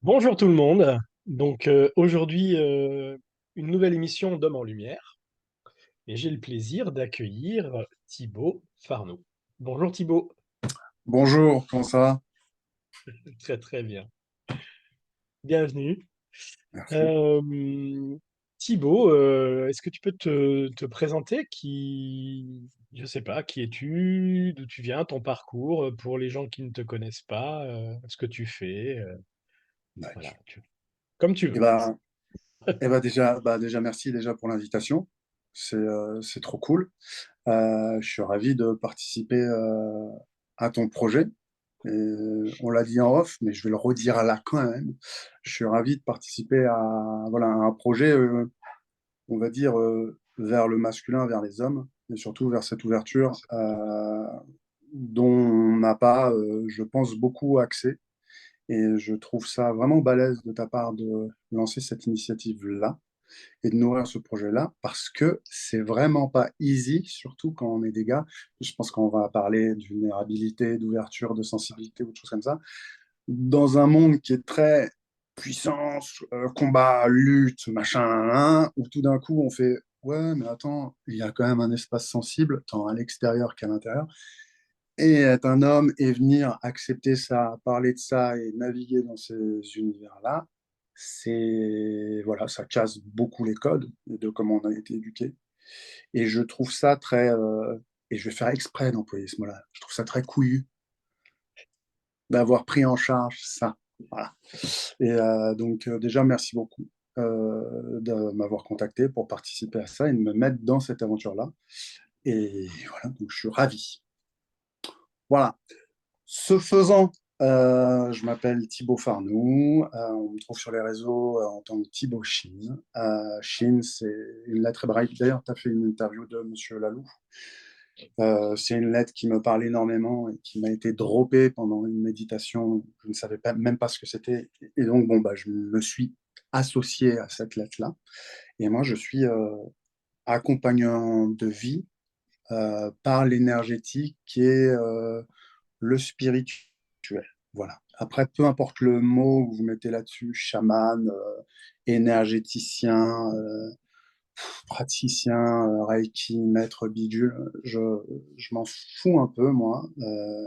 Bonjour tout le monde. Aujourd'hui, une nouvelle émission d'Homme en Lumière et j'ai le plaisir d'accueillir Thibaut Farnoux. Bonjour Thibaut. Bonjour, comment ça va? Très très bien. Bienvenue. Merci. Euh, Thibaut, est-ce que tu peux te présenter je sais pas, qui es-tu, d'où tu viens, ton parcours pour les gens qui ne te connaissent pas, ce que tu fais, voilà, D'accord. comme tu Et veux. bah, déjà merci déjà pour l'invitation. C'est trop cool. Je suis ravi de participer à ton projet. Et on l'a dit en off, mais je vais le redire là quand même. Je suis ravi de participer à, voilà, à un projet, on va dire, vers le masculin, vers les hommes, et surtout vers cette ouverture dont on n'a pas, je pense, beaucoup accès. Et je trouve ça vraiment balèze de ta part de lancer cette initiative-là et de nourrir ce projet-là parce que c'est vraiment pas easy, surtout quand on est des gars. Je pense qu'on va parler de vulnérabilité, d'ouverture, de sensibilité ou de choses comme ça. Dans un monde qui est très puissance, combat, lutte, machin, hein, où tout d'un coup on fait ouais, mais attends, il y a quand même un espace sensible, tant à l'extérieur qu'à l'intérieur. Et être un homme et venir accepter ça, parler de ça et naviguer dans ces univers-là, c'est voilà, ça casse beaucoup les codes de comment on a été éduqué. Et je trouve ça très, et je vais faire exprès d'employer ce mot-là, je trouve ça très couillu d'avoir pris en charge ça. Voilà. Et déjà, merci beaucoup de m'avoir contacté pour participer à ça et de me mettre dans cette aventure-là. Et voilà, donc je suis ravi. Voilà. Ce faisant, je m'appelle Thibaut Farnoux. On me trouve sur les réseaux en tant que Thibaut Chine. Chine, c'est une lettre hébraïque. D'ailleurs, tu as fait une interview de Monsieur Lalou. C'est une lettre qui me parle énormément et qui m'a été droppée pendant une méditation. Je ne savais pas, même pas ce que c'était. Et donc, bon, bah, je me suis associé à cette lettre-là. Et moi, je suis accompagnant de vie par l'énergétique qui est le spirituel. Voilà. Après, peu importe le mot que vous mettez là-dessus, chaman, énergéticien, praticien, reiki, maître bidule, je m'en fous un peu, moi.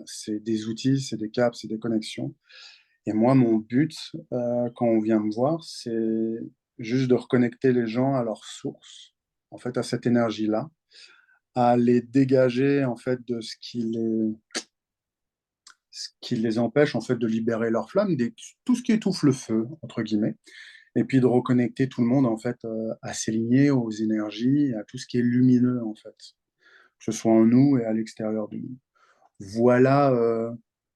C'est des outils, c'est des câbles, c'est des connexions. Et moi, mon but, quand on vient me voir, c'est juste de reconnecter les gens à leur source, en fait, à cette énergie-là, à les dégager, en fait, de ce qui les empêche en fait de libérer leur flamme, tout ce qui étouffe le feu, entre guillemets, et puis de reconnecter tout le monde en fait à s'aligner aux énergies, à tout ce qui est lumineux en fait, que ce soit en nous et à l'extérieur de nous. Voilà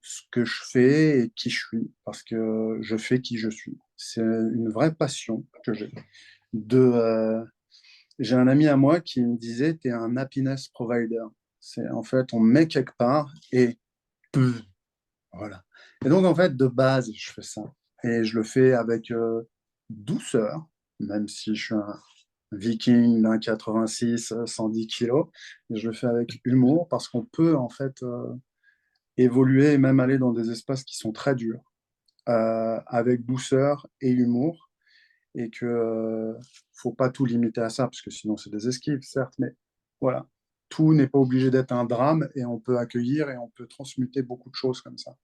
ce que je fais et qui je suis, parce que je fais qui je suis. C'est une vraie passion que j'ai. J'ai un ami à moi qui me disait, tu es un happiness provider. C'est en fait, on met quelque part et voilà. Et donc, en fait, de base, je fais ça. Et je le fais avec douceur, même si je suis un viking d'un 86, 110 kilos. Et je le fais avec humour parce qu'on peut, en fait, évoluer et même aller dans des espaces qui sont très durs, avec douceur et humour. Et que faut pas tout limiter à ça, parce que sinon, c'est des esquives, certes, mais voilà. Tout n'est pas obligé d'être un drame et on peut accueillir et on peut transmuter beaucoup de choses comme ça.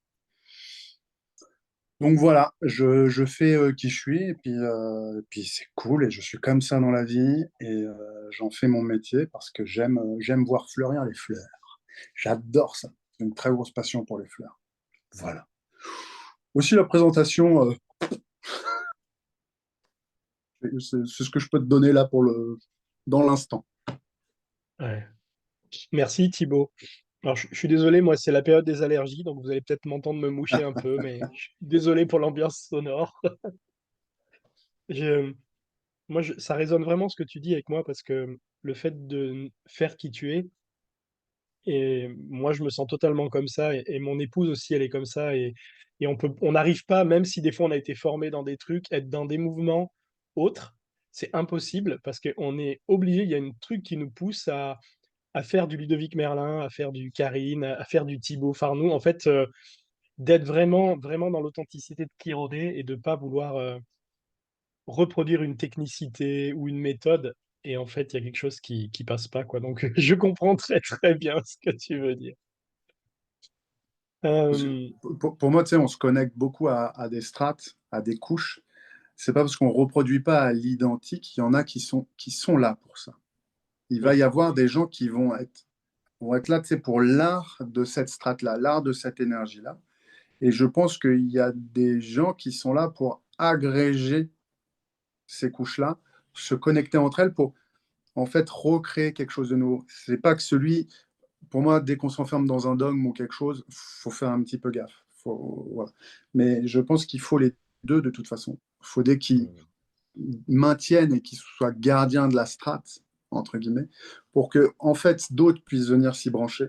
Donc voilà, je fais qui je suis, et puis c'est cool, et je suis comme ça dans la vie, et j'en fais mon métier parce que j'aime voir fleurir les fleurs. J'adore ça. J'ai une très grosse passion pour les fleurs. Voilà. Aussi la présentation, c'est ce que je peux te donner là dans l'instant. Ouais. Merci Thibaut. Alors, je suis désolé, moi, c'est la période des allergies, donc vous allez peut-être m'entendre me moucher un peu, mais je suis désolé pour l'ambiance sonore. Je- Ça résonne vraiment ce que tu dis avec moi parce que le fait de faire qui tu es, et moi, je me sens totalement comme ça, et mon épouse aussi, elle est comme ça, et on n'arrive pas, même si des fois on a été formé dans des trucs, être dans des mouvements autres, c'est impossible parce qu'on est obligé, il y a un truc qui nous pousse à faire du Ludovic Merlin, à faire du Karine, à faire du Thibaut Farnoux. En fait, d'être vraiment, vraiment dans l'authenticité de qui on est et de pas vouloir reproduire une technicité ou une méthode. Et en fait, il y a quelque chose qui passe pas, quoi. Donc, je comprends très, très bien ce que tu veux dire. Parce que Euh, pour moi, tu sais, on se connecte beaucoup à des strates, à des couches. C'est pas parce qu'on reproduit pas à l'identique, il y en a qui sont là pour ça. Il va oui, y avoir des gens qui vont être là, tu sais, pour l'art de cette strate-là, l'art de cette énergie-là. Et je pense qu'il y a des gens qui sont là pour agréger ces couches-là, se connecter entre elles pour en fait recréer quelque chose de nouveau. C'est pas que celui, pour moi, dès qu'on s'enferme dans un dogme ou quelque chose, faut faire un petit peu gaffe. Voilà. Mais je pense qu'il faut les deux de toute façon. Il faut des qui euh, maintiennent et qui soient gardiens de la strate, entre guillemets, pour que en fait d'autres puissent venir s'y brancher,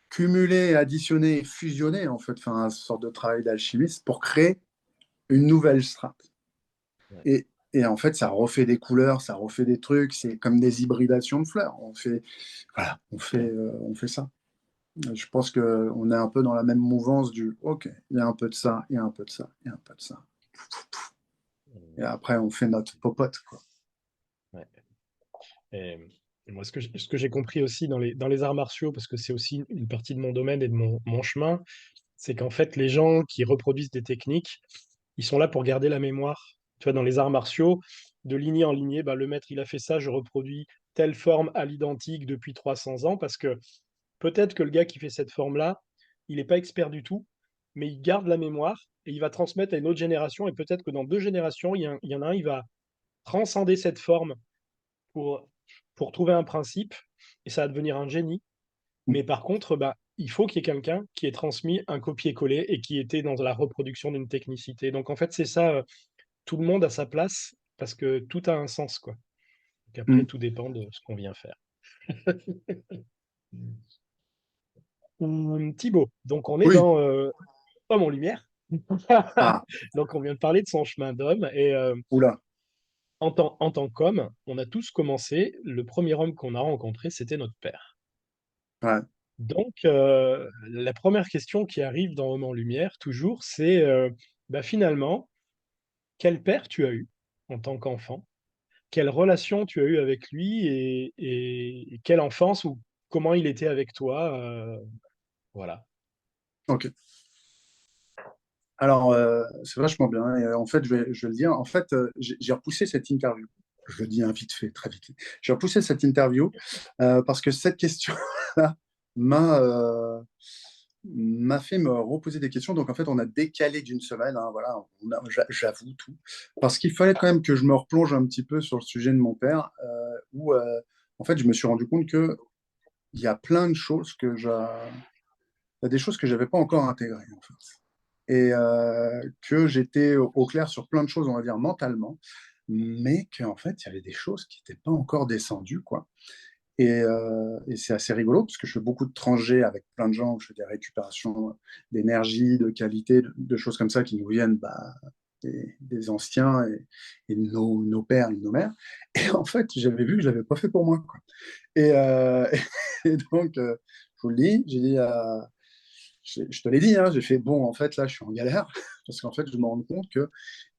cumuler, additionner et fusionner, en fait, faire un sorte de travail d'alchimiste pour créer une nouvelle strate. ouais. Et en fait, ça refait des couleurs, ça refait des trucs, c'est comme des hybridations de fleurs. Voilà, on fait ça. Je pense qu'on est un peu dans la même mouvance du OK, il y a un peu de ça, il y a un peu de ça, il y a un peu de ça. Et après, on fait notre popote, quoi. Ouais. Et, et moi, ce que j'ai compris aussi dans les arts martiaux, parce que c'est aussi une partie de mon domaine et de mon chemin, c'est qu'en fait, les gens qui reproduisent des techniques, ils sont là pour garder la mémoire. Tu vois, dans les arts martiaux, de lignée en lignée, bah, le maître, il a fait ça, je reproduis telle forme à l'identique depuis 300 ans, parce que peut-être que le gars qui fait cette forme-là, il n'est pas expert du tout, mais il garde la mémoire et il va transmettre à une autre génération, et peut-être que dans 2 générations, il y en a un, il va transcender cette forme pour, pour trouver un principe, et ça va devenir un génie. Mais par contre, bah, il faut qu'il y ait quelqu'un qui ait transmis un copier-coller et qui était dans la reproduction d'une technicité. Donc en fait, c'est ça, tout le monde a sa place parce que tout a un sens, quoi. Donc après, Mm. tout dépend de ce qu'on vient faire. Thibaut, donc on est Oui. dans Homme en lumière. Ah, Donc on vient de parler de son chemin d'homme et oula. en tant qu'homme, on a tous commencé. Le premier homme qu'on a rencontré, c'était notre père. Ouais. Donc, la première question qui arrive dans Homme en lumière, toujours, c'est bah, finalement, quel père tu as eu en tant qu'enfant? Quelle relation tu as eu avec lui et quelle enfance ou comment il était avec toi? Voilà. OK. Alors, c'est vachement bien. Et, en fait, je vais le dire. En fait, j'ai repoussé cette interview. Je le dis hein, vite fait, très vite. J'ai repoussé cette interview parce que cette question-là m'a m'a fait me reposer des questions. Donc, en fait, on a décalé d'une semaine. Hein, voilà, j'avoue tout. Parce qu'il fallait quand même que je me replonge un petit peu sur le sujet de mon père, où, en fait, je me suis rendu compte qu'il y a plein de choses il y a des choses que j'avais pas encore intégrées, en fait. Et que j'étais au clair sur plein de choses, on va dire, mentalement, mais qu'en fait, il y avait des choses qui n'étaient pas encore descendues, quoi. Et c'est assez rigolo parce que je fais beaucoup de trajets avec plein de gens, je fais des récupérations d'énergie, de qualité, de choses comme ça qui nous viennent bah, des anciens et de nos pères et de nos mères. Et en fait, j'avais vu que je l'avais pas fait pour moi, quoi. Et, et donc, je vous le dis, j'ai dit à je te l'ai dit, hein, j'ai fait bon, en fait, là, je suis en galère parce qu'en fait, je me rends compte qu'il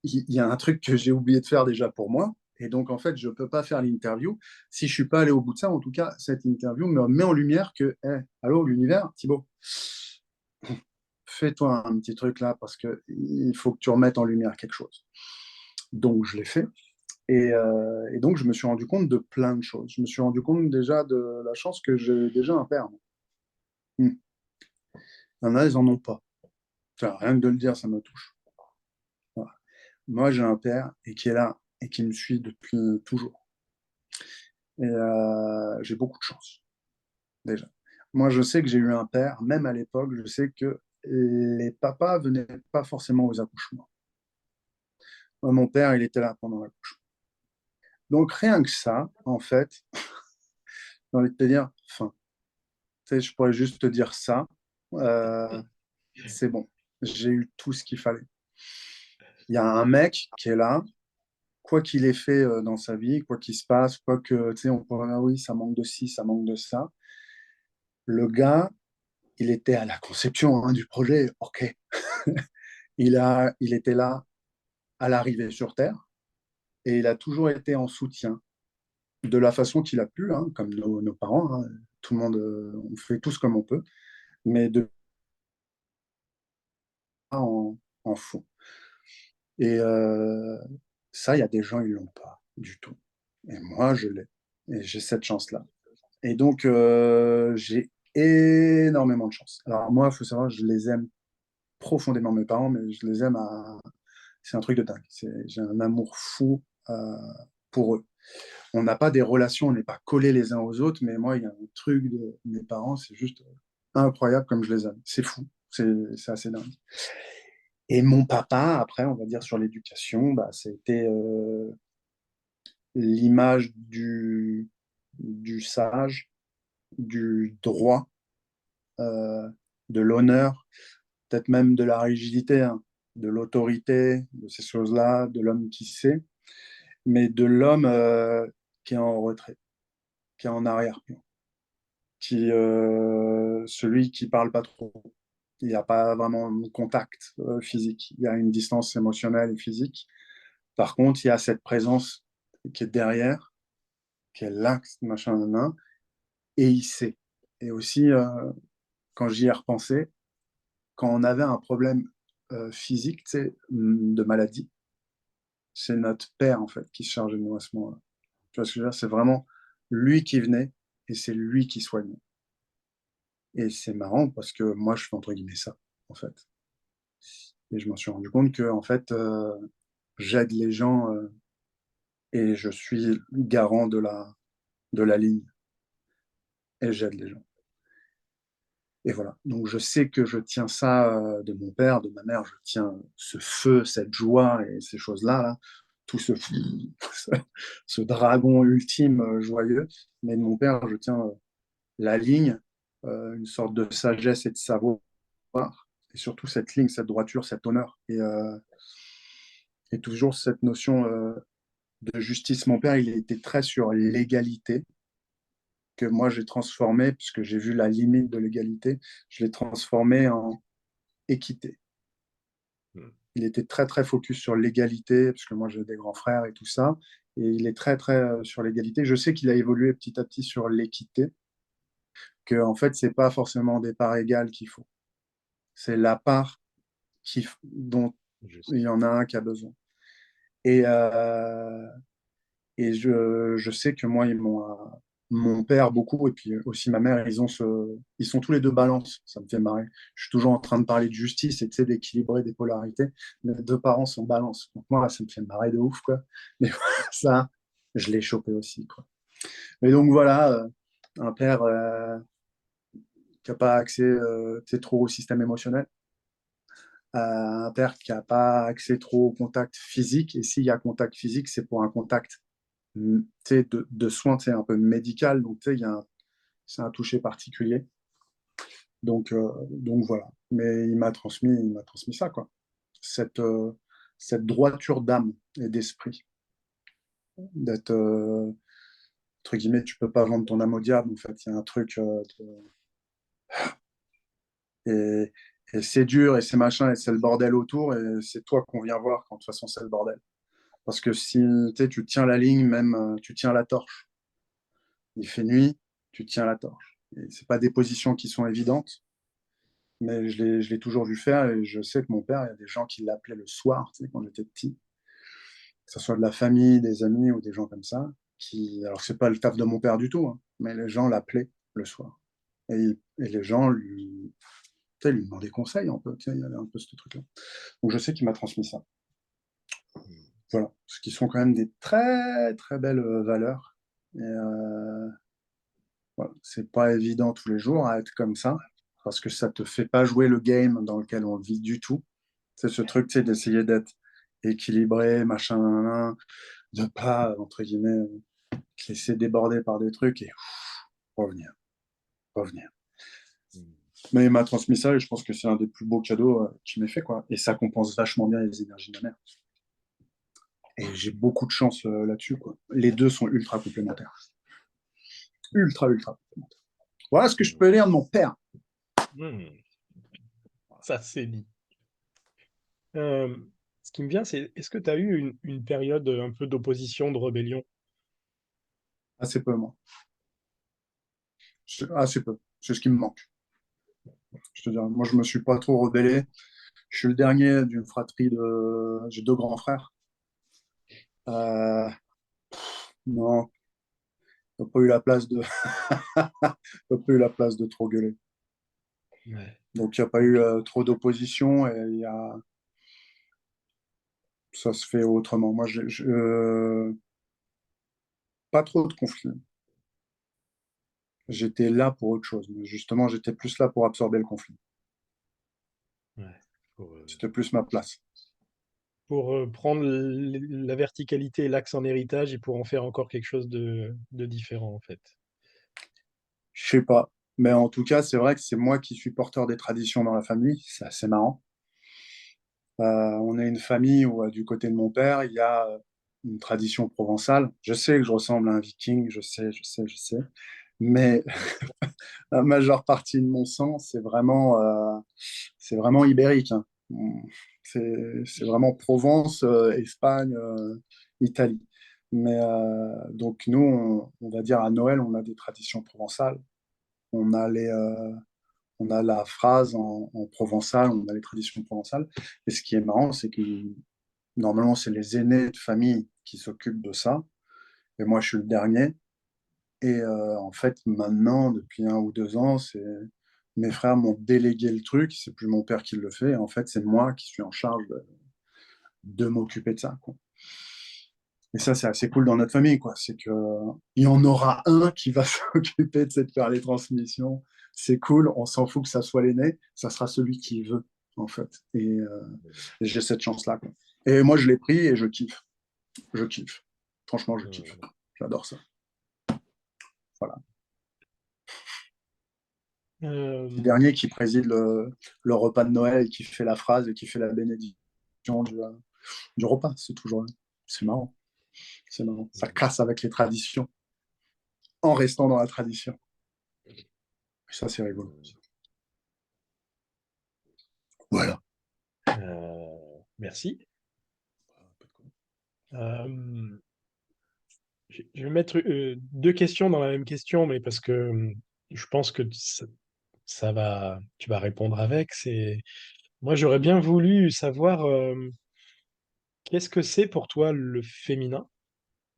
y a un truc que j'ai oublié de faire déjà pour moi. Et donc, en fait, je ne peux pas faire l'interview si je ne suis pas allé au bout de ça. En tout cas, cette interview me met en lumière que, hey, allô, l'univers, Thibaut, fais-toi un petit truc là parce qu'il faut que tu remettes en lumière quelque chose. Donc, je l'ai fait. Et donc, je me suis rendu compte de plein de choses. Je me suis rendu compte déjà de la chance que j'ai déjà un père. Il y en a, ils n'en ont pas. Enfin, rien que de le dire, ça me touche. Voilà. Moi, j'ai un père et qui est là et qui me suit depuis toujours. Et j'ai beaucoup de chance, déjà. Moi, je sais que j'ai eu un père, même à l'époque, je sais que les papas venaient pas forcément aux accouchements. Moi, mon père, il était là pendant l'accouchement. Donc, rien que ça, en fait, j'ai envie de te dire, enfin, tu sais, je pourrais juste te dire ça, euh, c'est bon. J'ai eu tout ce qu'il fallait. Il y a un mec qui est là, quoi qu'il ait fait dans sa vie, quoi qu'il se passe, quoi que, tu sais, on pourrait dire, ah oui, ça manque de ci, ça manque de ça. Le gars, il était à la conception du projet, ok. Il était là à l'arrivée sur Terre et il a toujours été en soutien de la façon qu'il a pu, hein, comme nos parents. Hein. Tout le monde, on fait tous comme on peut, mais de en fond. Et ça, il y a des gens, ils l'ont pas du tout. Et moi, je l'ai. Et j'ai cette chance-là. Et donc, j'ai énormément de chance. Alors moi, il faut savoir, je les aime profondément, mes parents, mais je les aime à... C'est un truc de dingue. J'ai un amour fou pour eux. On n'a pas des relations, on n'est pas collés les uns aux autres, mais moi, il y a un truc de mes parents, c'est juste incroyable comme je les aime. C'est fou. C'est assez dingue. Et mon papa, après, on va dire sur l'éducation, bah, c'était l'image du sage, du droit, euh, de l'honneur, peut-être même de la rigidité, hein, de l'autorité, de ces choses-là, de l'homme qui sait, mais de l'homme qui est en retrait, qui est en arrière-plan, celui qui parle pas trop. Il n'y a pas vraiment de contact physique. Il y a une distance émotionnelle et physique. Par contre, il y a cette présence qui est derrière, qui est là, machin, nan, et il sait. Et aussi, quand j'y ai repensé, quand on avait un problème physique, tu sais, de maladie, c'est notre père, en fait, qui se chargeait de nous à ce moment-là. Tu vois ce que je veux dire? C'est vraiment lui qui venait et c'est lui qui soignait. Et c'est marrant parce que moi, je fais entre guillemets ça, en fait. Et je m'en suis rendu compte que, en fait, j'aide les gens et je suis garant de la ligne et j'aide les gens. Et voilà. Donc, je sais que je tiens ça de mon père, de ma mère, je tiens ce feu, cette joie et ces choses-là, là, tout ce dragon ultime joyeux. Mais de mon père, je tiens la ligne, une sorte de sagesse et de savoir, et surtout cette ligne, cette droiture, cet honneur. Et toujours cette notion de justice. Mon père, il était très sur l'égalité, que moi j'ai transformé, puisque j'ai vu la limite de l'égalité, je l'ai transformé en équité. Mm. Il était très très focus sur l'égalité, parce que moi j'ai des grands frères et tout ça, et il est très très sur l'égalité. Je sais qu'il a évolué petit à petit sur l'équité, que en fait c'est pas forcément des parts égales qu'il faut, c'est la part dont il Juste. y en a un qui a besoin. Et, je sais que moi, mon père beaucoup, et puis aussi ma mère, ils sont tous les deux balance. Ça me fait marrer. Je suis toujours en train de parler de justice et d'équilibrer des polarités. Mes deux parents sont balance. Donc moi, ça me fait marrer de ouf, quoi. Mais ça, je l'ai chopé aussi, quoi. Mais donc voilà, un père qui n'a pas accès trop au système émotionnel, un père qui n'a pas accès trop au contact physique. Et s'il y a contact physique, c'est pour un contact de soins un peu médical. Donc, c'est un toucher particulier. Donc voilà. Mais il m'a transmis ça, quoi. Cette, euh, cette droiture d'âme et d'esprit. D'être, entre guillemets, tu peux pas vendre ton âme au diable. En fait, il y a un truc. Et, et c'est dur et c'est machin et c'est le bordel autour. Et c'est toi qu'on vient voir quand de toute façon c'est le bordel. Parce que si tu tiens la ligne, même tu tiens la torche. Il fait nuit, tu tiens la torche. Et c'est pas des positions qui sont évidentes, mais je l'ai toujours vu faire et je sais que mon père, il y a des gens qui l'appelaient le soir, tu sais, quand j'étais petit, que ce soit de la famille, des amis ou des gens comme ça, alors c'est pas le taf de mon père du tout, hein, mais les gens l'appelaient le soir. Et les gens tu sais, lui demandaient conseil un peu, tu sais, il y avait un peu ce truc-là. Donc je sais qu'il m'a transmis ça. Voilà, ce qui sont quand même des très très belles valeurs. Et voilà, c'est pas évident tous les jours à être comme ça, parce que ça te fait pas jouer le game dans lequel on vit du tout. C'est ce truc, tu sais, d'essayer d'être équilibré, machin, nan, nan, de pas, entre guillemets, te laisser déborder par des trucs et revenir, revenir. Mais il m'a transmis ça et je pense que c'est un des plus beaux cadeaux qu'il m'ait fait, quoi. Et ça compense vachement bien les énergies de ma mère. Et j'ai beaucoup de chance là-dessus, quoi. Les deux sont ultra complémentaires. Ultra, ultra complémentaires. Voilà ce que je peux dire de mon père. Hmm, ça c'est dit. Euh, Ce qui me vient, c'est est-ce que tu as eu une période un peu d'opposition, de rébellion? Assez peu, moi. Assez peu. C'est ce qui me manque. Je te dis, moi, je me suis pas trop rebellé. Je suis le dernier d'une fratrie de. J'ai deux grands frères. Euh, non, t'as pas eu la place de. T'as pas eu la place de trop gueuler. Ouais. Donc, il n'y a pas eu Ok. trop d'opposition et ça se fait autrement. Moi, pas trop de conflits. J'étais là pour autre chose. Mais justement, j'étais plus là pour absorber le conflit. Ouais. Pour, C'était plus ma place. prendre la verticalité et l'axe en héritage et pour en faire encore quelque chose de différent, en fait. Je sais pas. Mais en tout cas, c'est vrai que c'est moi qui suis porteur des traditions dans la famille. C'est assez marrant. On est une famille où, du côté de mon père, il y a une tradition provençale. Je sais que je ressemble à un viking, je sais. Mais la majeure partie de mon sang, c'est vraiment ibérique, hein. C'est vraiment Provence, Espagne, Italie. Mais donc nous, on va dire à Noël, on a des traditions provençales. On a on a la phrase en provençal, on a les traditions provençales. Et ce qui est marrant, c'est que normalement, c'est les aînés de famille qui s'occupent de ça. Et moi, je suis le dernier. Et en fait, maintenant, depuis 1 ou 2 ans, mes frères m'ont délégué le truc. C'est plus mon père qui le fait. En fait, c'est moi qui suis en charge de m'occuper de ça, quoi. Et ça, c'est assez cool dans notre famille, quoi. C'est que il y en aura un qui va s'occuper de faire les transmissions. C'est cool. On s'en fout que ça soit l'aîné. Ça sera celui qui veut, en fait. Et j'ai cette chance-là, quoi. Et moi, je l'ai pris et je kiffe. Je kiffe. Franchement, je kiffe. J'adore ça. Voilà. Le Euh, dernier qui préside le repas de Noël et qui fait la phrase et qui fait la bénédiction du repas. C'est marrant. C'est marrant. Ça casse avec les traditions en restant dans la tradition. Et ça, c'est rigolo. Voilà. Merci. Euh, je vais mettre deux questions dans la même question, mais parce que je pense que ça va, tu vas répondre avec. C'est, moi, j'aurais bien voulu savoir qu'est-ce que c'est pour toi le féminin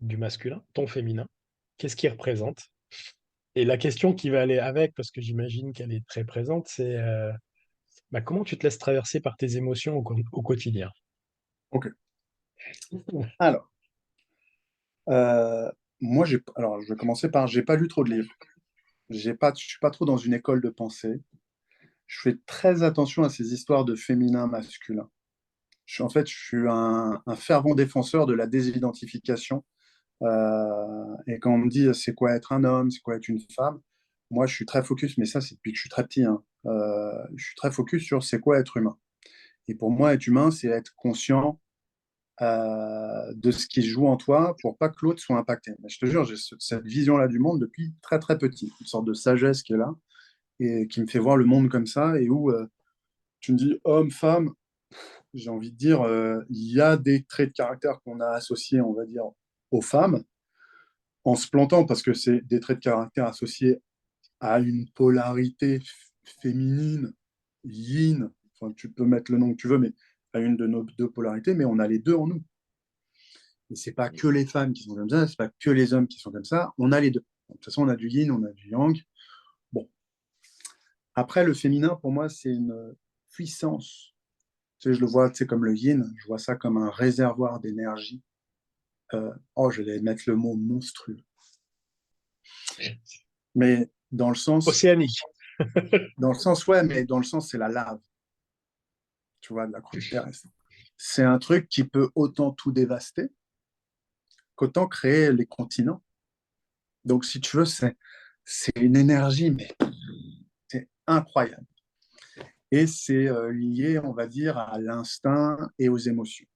du masculin, ton féminin. Qu'est-ce qu'il représente? Et la question qui va aller avec, parce que j'imagine qu'elle est très présente, c'est bah, comment tu te laisses traverser par tes émotions au quotidien? OK. Alors, euh, moi, alors, je vais commencer par, j'ai pas lu trop de livres. Je suis pas trop dans une école de pensée. Je fais très attention à ces histoires de féminin, masculin. En fait, je suis un fervent défenseur de la désidentification. Et quand on me dit c'est quoi être un homme, c'est quoi être une femme, moi je suis très focus, mais ça c'est depuis que je suis très petit, hein. Je suis très focus sur c'est quoi être humain. Et pour moi, être humain, c'est être conscient de ce qui se joue en toi pour pas que l'autre soit impacté. Mais je te jure, j'ai cette vision-là du monde depuis très très petit, une sorte de sagesse qui est là et qui me fait voir le monde comme ça et où tu me dis homme, femme, j'ai envie de dire, il y a des traits de caractère qu'on a associés, on va dire, aux femmes, en se plantant parce que c'est des traits de caractère associés à une polarité féminine, yin, enfin, tu peux mettre le nom que tu veux, mais à une de nos deux polarités, mais on a les deux en nous. Et c'est pas que les femmes qui sont comme ça, c'est pas que les hommes qui sont comme ça, on a les deux. De toute façon, on a du yin, on a du yang. Bon. Après, le féminin, pour moi, c'est une puissance. Tu sais, je le vois, tu sais, comme le yin, je vois ça comme un réservoir d'énergie. Oh, je vais mettre le mot monstrueux. Mais Océanique. ouais, mais dans le sens, c'est la lave, tu vois, de la croûte terrestre. C'est un truc qui peut autant tout dévaster qu'autant créer les continents. Donc, si tu veux, c'est une énergie, mais c'est incroyable. Et c'est lié, on va dire, à l'instinct et aux émotions.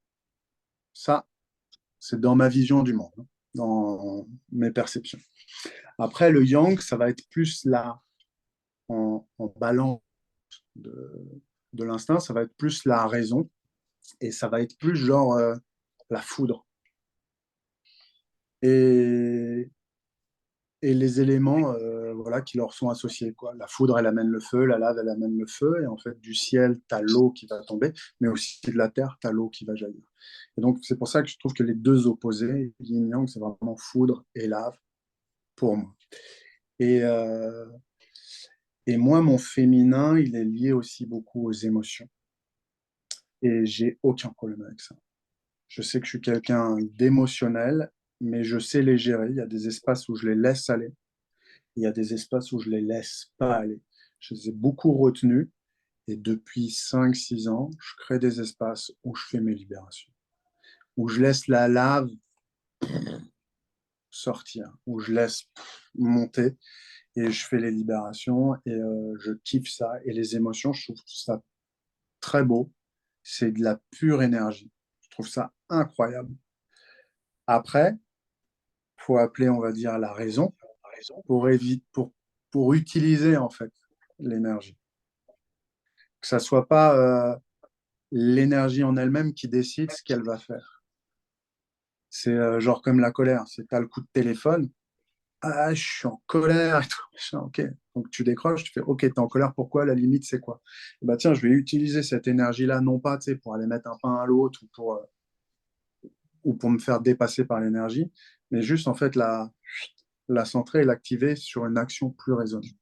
Ça, c'est dans ma vision du monde, hein, dans mes perceptions. Après, le yang, ça va être plus là, en balance. de, de l'instinct, ça va être plus la raison et ça va être plus genre la foudre. Et, et les éléments voilà, qui leur sont associés, quoi. La foudre, elle amène le feu, la lave, elle amène le feu, et en fait, du ciel, tu as l'eau qui va tomber, mais aussi de la terre, tu as l'eau qui va jaillir. Et donc, c'est pour ça que je trouve que les deux opposés, yin-yang, c'est vraiment foudre et lave, pour moi. Et, euh, et moi, mon féminin, il est lié aussi beaucoup aux émotions. Et j'ai aucun problème avec ça. Je sais que je suis quelqu'un d'émotionnel, mais je sais les gérer. Il y a des espaces où je les laisse aller. Il y a des espaces où je les laisse pas aller. Je les ai beaucoup retenus et depuis 5, 6 ans, je crée des espaces où je fais mes libérations, où je laisse la lave sortir, où je laisse monter et je fais les libérations et je kiffe ça. Et les émotions, je trouve ça très beau. C'est de la pure énergie. Je trouve ça incroyable. Après, il faut appeler, on va dire, la raison pour, pour utiliser en fait l'énergie. Que ça soit pas l'énergie en elle-même qui décide ce qu'elle va faire. C'est genre comme la colère. C'est t'as le coup de téléphone. Ah, je suis en colère et tout. Ok. Donc tu décroches, tu fais ok, t'es en colère, pourquoi? La limite, c'est quoi? Bah tiens, je vais utiliser cette énergie-là, non pas pour aller mettre un pain à l'autre ou pour me faire dépasser par l'énergie, mais juste en fait la centrer et l'activer sur une action plus raisonnée.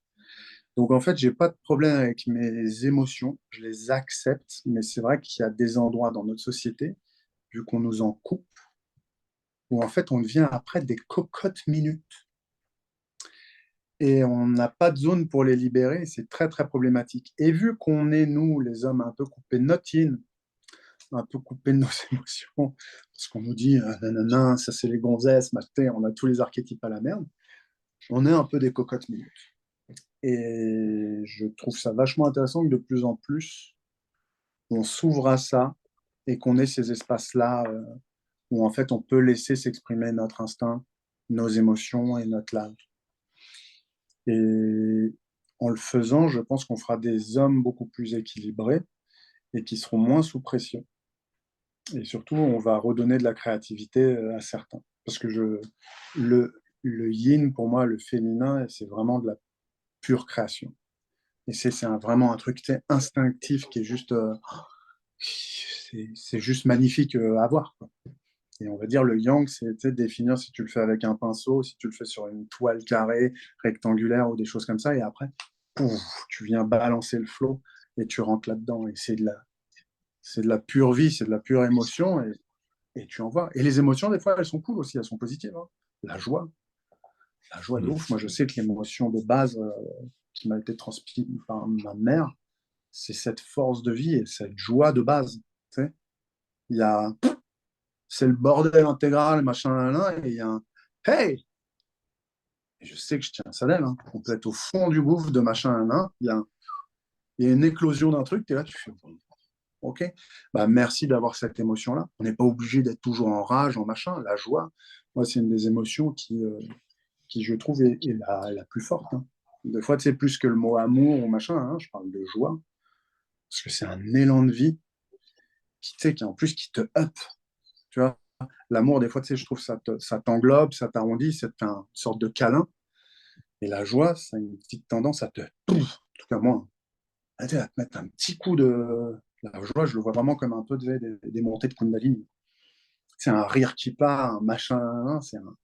Donc en fait, j'ai pas de problème avec mes émotions, je les accepte, mais c'est vrai qu'il y a des endroits dans notre société, vu qu'on nous en coupe, où en fait on devient après des cocottes minutes et on n'a pas de zone pour les libérer, c'est très très problématique. Et vu qu'on est, nous, les hommes, un peu coupés de notre yin, un peu coupés de nos émotions, parce qu'on nous dit, nanana, ça c'est les gonzesses, matin, on a tous les archétypes à la merde, on est un peu des cocottes minutes. Et je trouve ça vachement intéressant que de plus en plus, on s'ouvre à ça et qu'on ait ces espaces-là où en fait on peut laisser s'exprimer notre instinct, nos émotions et notre lave. Et en le faisant, je pense qu'on fera des hommes beaucoup plus équilibrés et qui seront moins sous pression. Et surtout, on va redonner de la créativité à certains. Parce que le yin, pour moi, le féminin, c'est vraiment de la pure création. Et vraiment un truc instinctif qui est juste, c'est juste magnifique à voir, quoi. Et on va dire le yang, c'est définir si tu le fais avec un pinceau, si tu le fais sur une toile carrée, rectangulaire ou des choses comme ça. Et après, pouf, tu viens balancer le flow et tu rentres là-dedans. Et c'est de la pure vie, c'est de la pure émotion et tu en vois. Et les émotions, des fois, elles sont cool aussi, elles sont positives, hein. La joie, la joie de Mm. ouf. Moi, je sais que l'émotion de base qui m'a été transmise par ma mère, c'est cette force de vie et cette joie de base. Tu sais, il y a, c'est le bordel intégral, machin, là, là, et il y a un hey! Et je sais que je tiens ça d'elle, hein. On peut être au fond du gouffre de machin, là, là, il y a une éclosion d'un truc, tu es là, tu fais ok, bah merci d'avoir cette émotion-là. On n'est pas obligé d'être toujours en rage, en machin. La joie, moi, c'est une des émotions qui je trouve, est la plus forte, hein. Des fois, c'est plus que le mot amour ou machin, hein, je parle de joie, parce que c'est un élan de vie qui, tu sais, qui en plus qui te up, tu vois. L'amour, des fois, tu sais, je trouve ça t'englobe, ça t'arrondit, ça te fait une sorte de câlin. Et la joie, ça a une petite tendance à te, pouf, en tout cas moi, à te mettre un petit coup de. La joie, je le vois vraiment comme un peu des montées de Kundalini. C'est un rire qui part, un machin, hein, c'est un.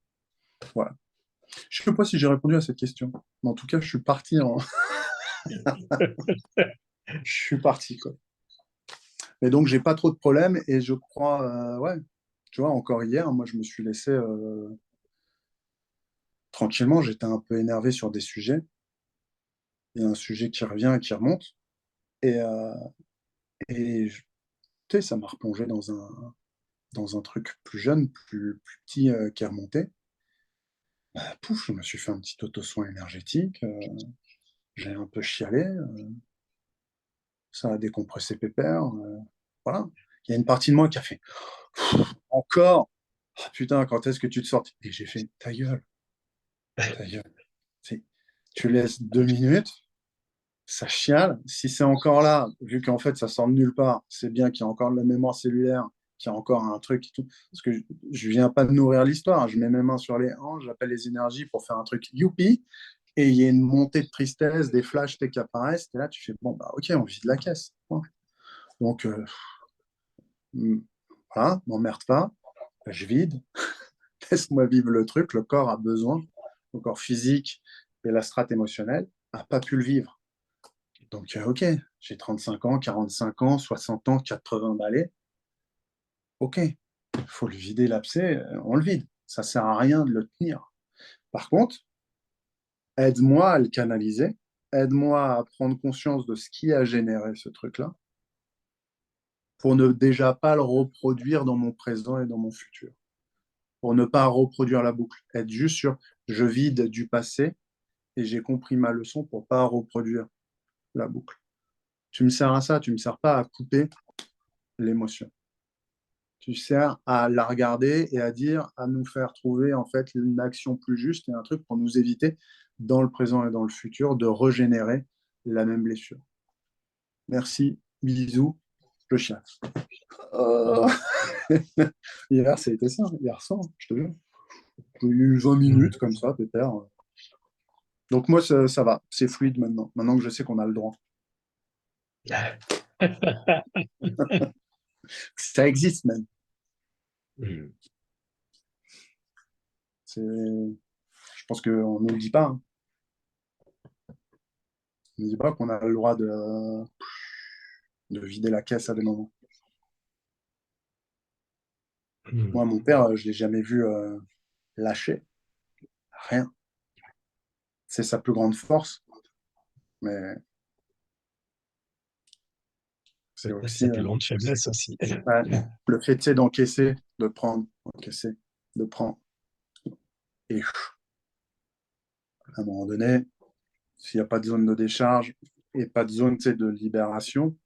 Voilà. Je sais pas si j'ai répondu à cette question, mais en tout cas, je suis parti je suis parti, quoi. Et donc, j'ai pas trop de problèmes et je crois, ouais, tu vois, encore hier, moi, je me suis laissé tranquillement, j'étais un peu énervé sur des sujets. Il y a un sujet qui revient et qui remonte. Et, tu sais, ça m'a replongé dans un truc plus jeune, plus petit qui est remonté. Bah, pouf, je me suis fait un petit auto-soin énergétique. J'ai un peu chialé. Ça a décompressé pépère. Voilà. Il y a une partie de moi qui a fait encore. Ah, putain, quand est-ce que tu te sortes? Et j'ai fait ta gueule, ta gueule. Tu laisses 2 minutes, ça chiale. Si c'est encore là, vu qu'en fait, ça sort de nulle part, c'est bien qu'il y a encore de la mémoire cellulaire, qu'il y a encore un truc et tout. Parce que je viens pas de nourrir l'histoire. Je mets mes mains sur les hanches, j'appelle les énergies pour faire un truc youpi. Et il y a une montée de tristesse, des flashs qui apparaissent. Et là, tu fais, bon, bah, ok, on vide la caisse. Donc, voilà, m'emmerde pas. Je vide. Laisse-moi vivre le truc. Le corps a besoin. Le corps physique et la strate émotionnelle n'a pas pu le vivre. Donc, ok, j'ai 35 ans, 45 ans, 60 ans, 80 balais. Ok, il faut le vider l'abcès, on le vide. Ça sert à rien de le tenir. Par contre, aide-moi à le canaliser, aide-moi à prendre conscience de ce qui a généré ce truc-là, pour ne déjà pas le reproduire dans mon présent et dans mon futur. Pour ne pas reproduire la boucle. Être juste sur je vide du passé et j'ai compris ma leçon pour pas reproduire la boucle. Tu me sers à ça, tu me sers pas à couper l'émotion. Tu sers à la regarder et à dire, à nous faire trouver en fait une action plus juste et un truc pour nous éviter dans le présent et dans le futur de régénérer la même blessure. Merci, bisous, le chien. Oh. Hier, ça a été ça, hier soir, je te jure. J'ai eu 20 minutes comme ça, pépère. Donc moi, ça va, c'est fluide maintenant, maintenant que je sais qu'on a le droit. Ça existe même. Je pense qu'on ne nous le dit pas. Hein. On ne nous dit pas qu'on a le droit de vider la caisse à des moments. Moi, mon père, je ne l'ai jamais vu lâcher. Rien. C'est sa plus grande force, mais c'est Peut-être aussi sa plus grande faiblesse aussi. ouais, le fait d'encaisser, de prendre, encaisser, de prendre. Et à un moment donné, s'il n'y a pas de zone de décharge et pas de zone de libération,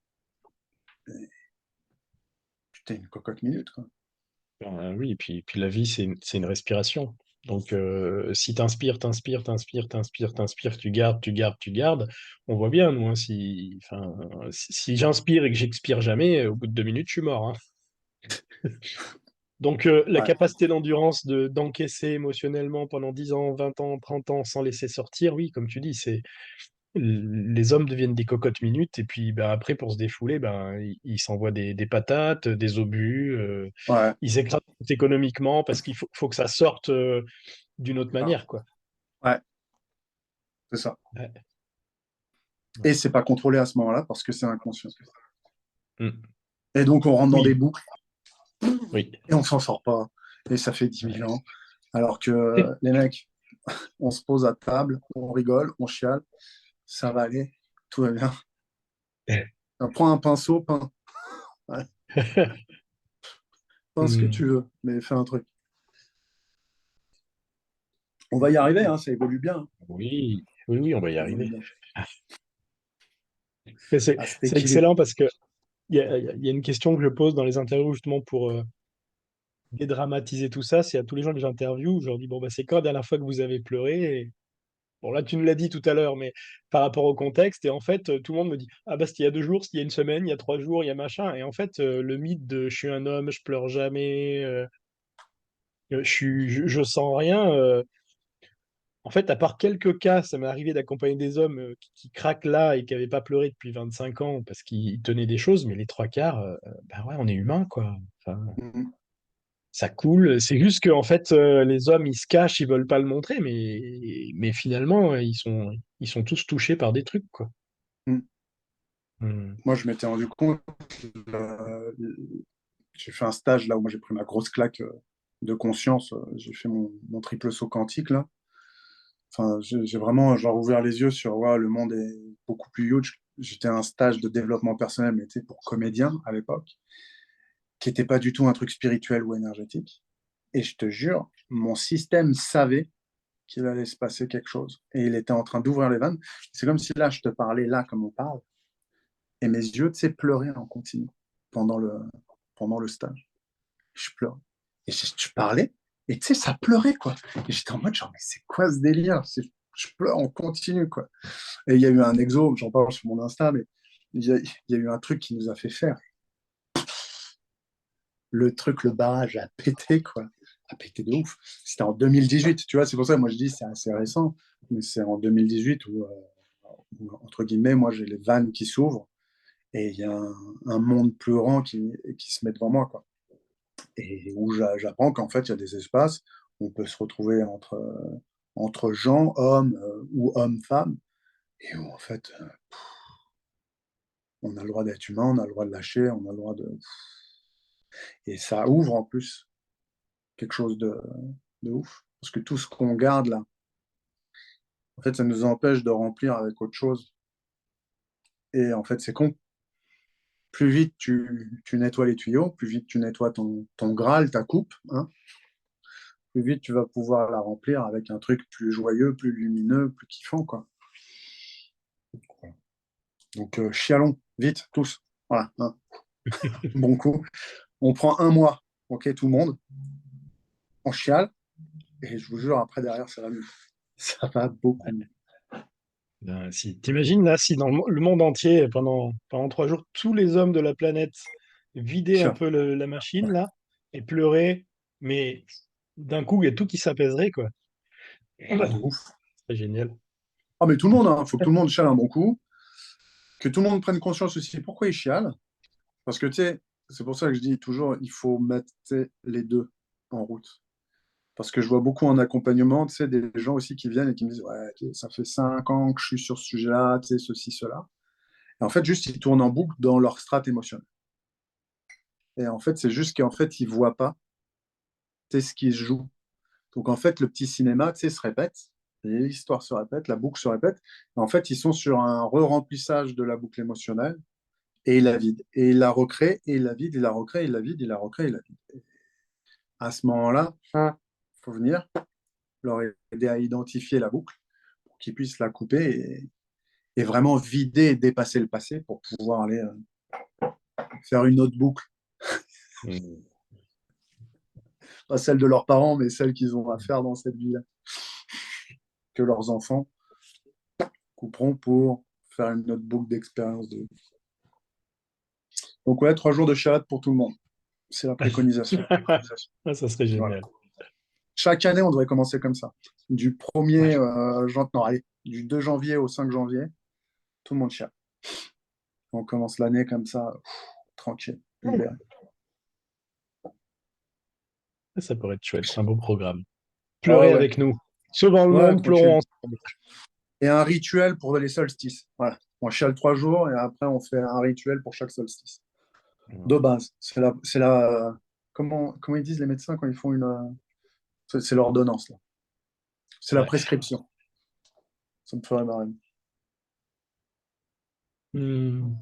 tu es une cocotte minute. Quoi. Oui, et puis la vie, c'est une respiration. Donc, si t'inspires, t'inspires, t'inspires, t'inspires, t'inspires, tu gardes, tu gardes, tu gardes, on voit bien, nous, hein, enfin, si j'inspire et que j'expire jamais, au bout de 2 minutes, je suis mort. Hein. Donc, la Ouais, capacité d'endurance d'encaisser émotionnellement pendant 10 ans, 20 ans, 30 ans sans laisser sortir, oui, comme tu dis, les hommes deviennent des cocottes minutes et puis ben, après pour se défouler ben ils s'envoient des patates, des obus, ouais, ils écrasent tout économiquement parce qu'il faut que ça sorte d'une autre ah, manière quoi. ouais, c'est ça. Ouais. Et c'est pas contrôlé à ce moment-là parce que c'est inconscient. Mm. Et donc, on rentre dans des Oui, boucles oui. et on s'en sort pas. Et ça fait 10 000 ans. Alors que les mecs, on se pose à table, on rigole, on chiale, ça va aller, tout va bien. Prends un pinceau, peins, ouais, peins ce que Mm. tu veux, mais fais un truc. On va y arriver, hein, ça évolue bien. Hein. Oui, oui, oui, on va y Ça évolue arriver. bien. Mais C'est À cet c'est équilibre. excellent parce que il y a une question que je pose dans les interviews justement pour dédramatiser tout ça, c'est à tous les gens que j'interviewe, je leur dis bon bah c'est quand la dernière fois que vous avez pleuré. Bon, là, tu nous l'as dit tout à l'heure, mais par rapport au contexte, et en fait, tout le monde me dit, ah bah, c'était il y a 2 jours, c'était il y a une semaine, il y a 3 jours, il y a machin. Et en fait, le mythe de je suis un homme, je pleure jamais, je sens rien. En fait, à part quelques cas, ça m'est arrivé d'accompagner des hommes qui craquent là et qui n'avaient pas pleuré depuis 25 ans parce qu'ils tenaient des choses, mais les trois quarts, bah ouais, on est humain, quoi. Enfin, Mhm. ça coule. C'est juste que en fait, les hommes, ils se cachent, ils veulent pas le montrer, mais finalement, ils sont tous touchés par des trucs, quoi. Mhm. Hmm. Moi, je m'étais rendu compte, euh, j'ai fait un stage là où moi j'ai pris ma grosse claque de conscience. J'ai fait mon triple saut quantique là. Enfin, j'ai vraiment genre ouvert les yeux sur ouais, le monde est beaucoup plus huge. J'étais à un stage de développement personnel, mais pour comédien à l'époque, qui n'était pas du tout un truc spirituel ou énergétique. Et je te jure, mon système savait qu'il allait se passer quelque chose. Et il était en train d'ouvrir les vannes. C'est comme si là, je te parlais là comme on parle, et mes yeux, tu sais, pleuraient en continu pendant pendant le stage. Je pleurais. Et je parlais, et tu sais, ça pleurait, quoi. Et j'étais en mode, genre, mais c'est quoi ce délire? je pleure en continu, quoi. Et il y a eu un exo, j'en parle sur mon Insta, mais il y a eu un truc qui nous a fait faire. Le truc, le barrage a pété, quoi. A pété de ouf. C'était en 2018, tu vois, c'est pour ça que moi je dis c'est assez récent, mais c'est en 2018 où, entre guillemets, moi j'ai les vannes qui s'ouvrent et il y a un monde pleurant qui se met devant moi, quoi. Et où j'apprends qu'en fait il y a des espaces où on peut se retrouver entre gens, hommes ou hommes-femmes, et où en fait on a le droit d'être humain, on a le droit de lâcher, on a le droit de. Et ça ouvre en plus quelque chose de ouf. Parce que tout ce qu'on garde là, en fait, ça nous empêche de remplir avec autre chose. Et en fait, c'est con. Plus vite tu nettoies les tuyaux, plus vite tu nettoies ton Graal, ta coupe, hein, plus vite tu vas pouvoir la remplir avec un truc plus joyeux, plus lumineux, plus kiffant, quoi. Donc, chialons, vite, tous. Voilà, hein. Bon coup. On prend un mois, ok, tout le monde, on chiale, et je vous jure, après, derrière, ça va mieux. Ça va beaucoup mieux. Si t'imagines là, si dans le monde entier, pendant 3 jours, tous les hommes de la planète vidaient un Chial. peu la machine là et pleuraient, mais d'un coup, il y a tout qui s'apaiserait, quoi. Ah, de ouf. C'est génial. Ah, mais tout le monde, il faut que tout le monde chiale un bon coup, que tout le monde prenne conscience aussi pourquoi il chiale. Parce que, tu sais, c'est pour ça que je dis toujours, il faut mettre les deux en route. Parce que je vois beaucoup en accompagnement, tu sais, des gens aussi qui viennent et qui me disent, ouais, ok, ça fait 5 ans que je suis sur ce sujet-là, tu sais, ceci, cela. Et en fait, juste, ils tournent en boucle dans leur strate émotionnelle. Et en fait, c'est juste qu'en fait, ils ne voient pas, tu sais, ce qui se joue. Donc, en fait, le petit cinéma, tu sais, se répète. Et l'histoire se répète, la boucle se répète. Et en fait, ils sont sur un re-remplissage de la boucle émotionnelle et il la vide. Et il la recrée, et il la vide, il la recrée, il la vide, il la recrée, il la vide. À ce moment-là, il faut venir leur aider à identifier la boucle pour qu'ils puissent la couper et vraiment vider et dépasser le passé pour pouvoir aller faire une autre boucle. Mm. Pas celle de leurs parents, mais celle qu'ils ont à faire dans cette vie-là. Que leurs enfants couperont pour faire une autre boucle d'expérience de vie. Donc ouais, 3 jours de charade pour tout le monde. C'est la préconisation. Ah, ça serait Voilà. génial. Chaque année, on devrait commencer comme ça. Du 1er non, allez, du 2 janvier au 5 janvier, tout le monde chiale. On commence l'année comme ça, tranquille, libéré. Ça pourrait être chouette, un beau programme. Ouais, Pleurez ouais. avec nous. Sauvons le Ouais, monde, pleurons tranquille. ensemble. Et un rituel pour les solstices. Voilà. On chiale 3 jours et après on fait un rituel pour chaque solstice. De base. Comment ils disent les médecins quand ils font c'est l'ordonnance, là. C'est la Ouais. prescription. Ça me ferait marrer. Hmm.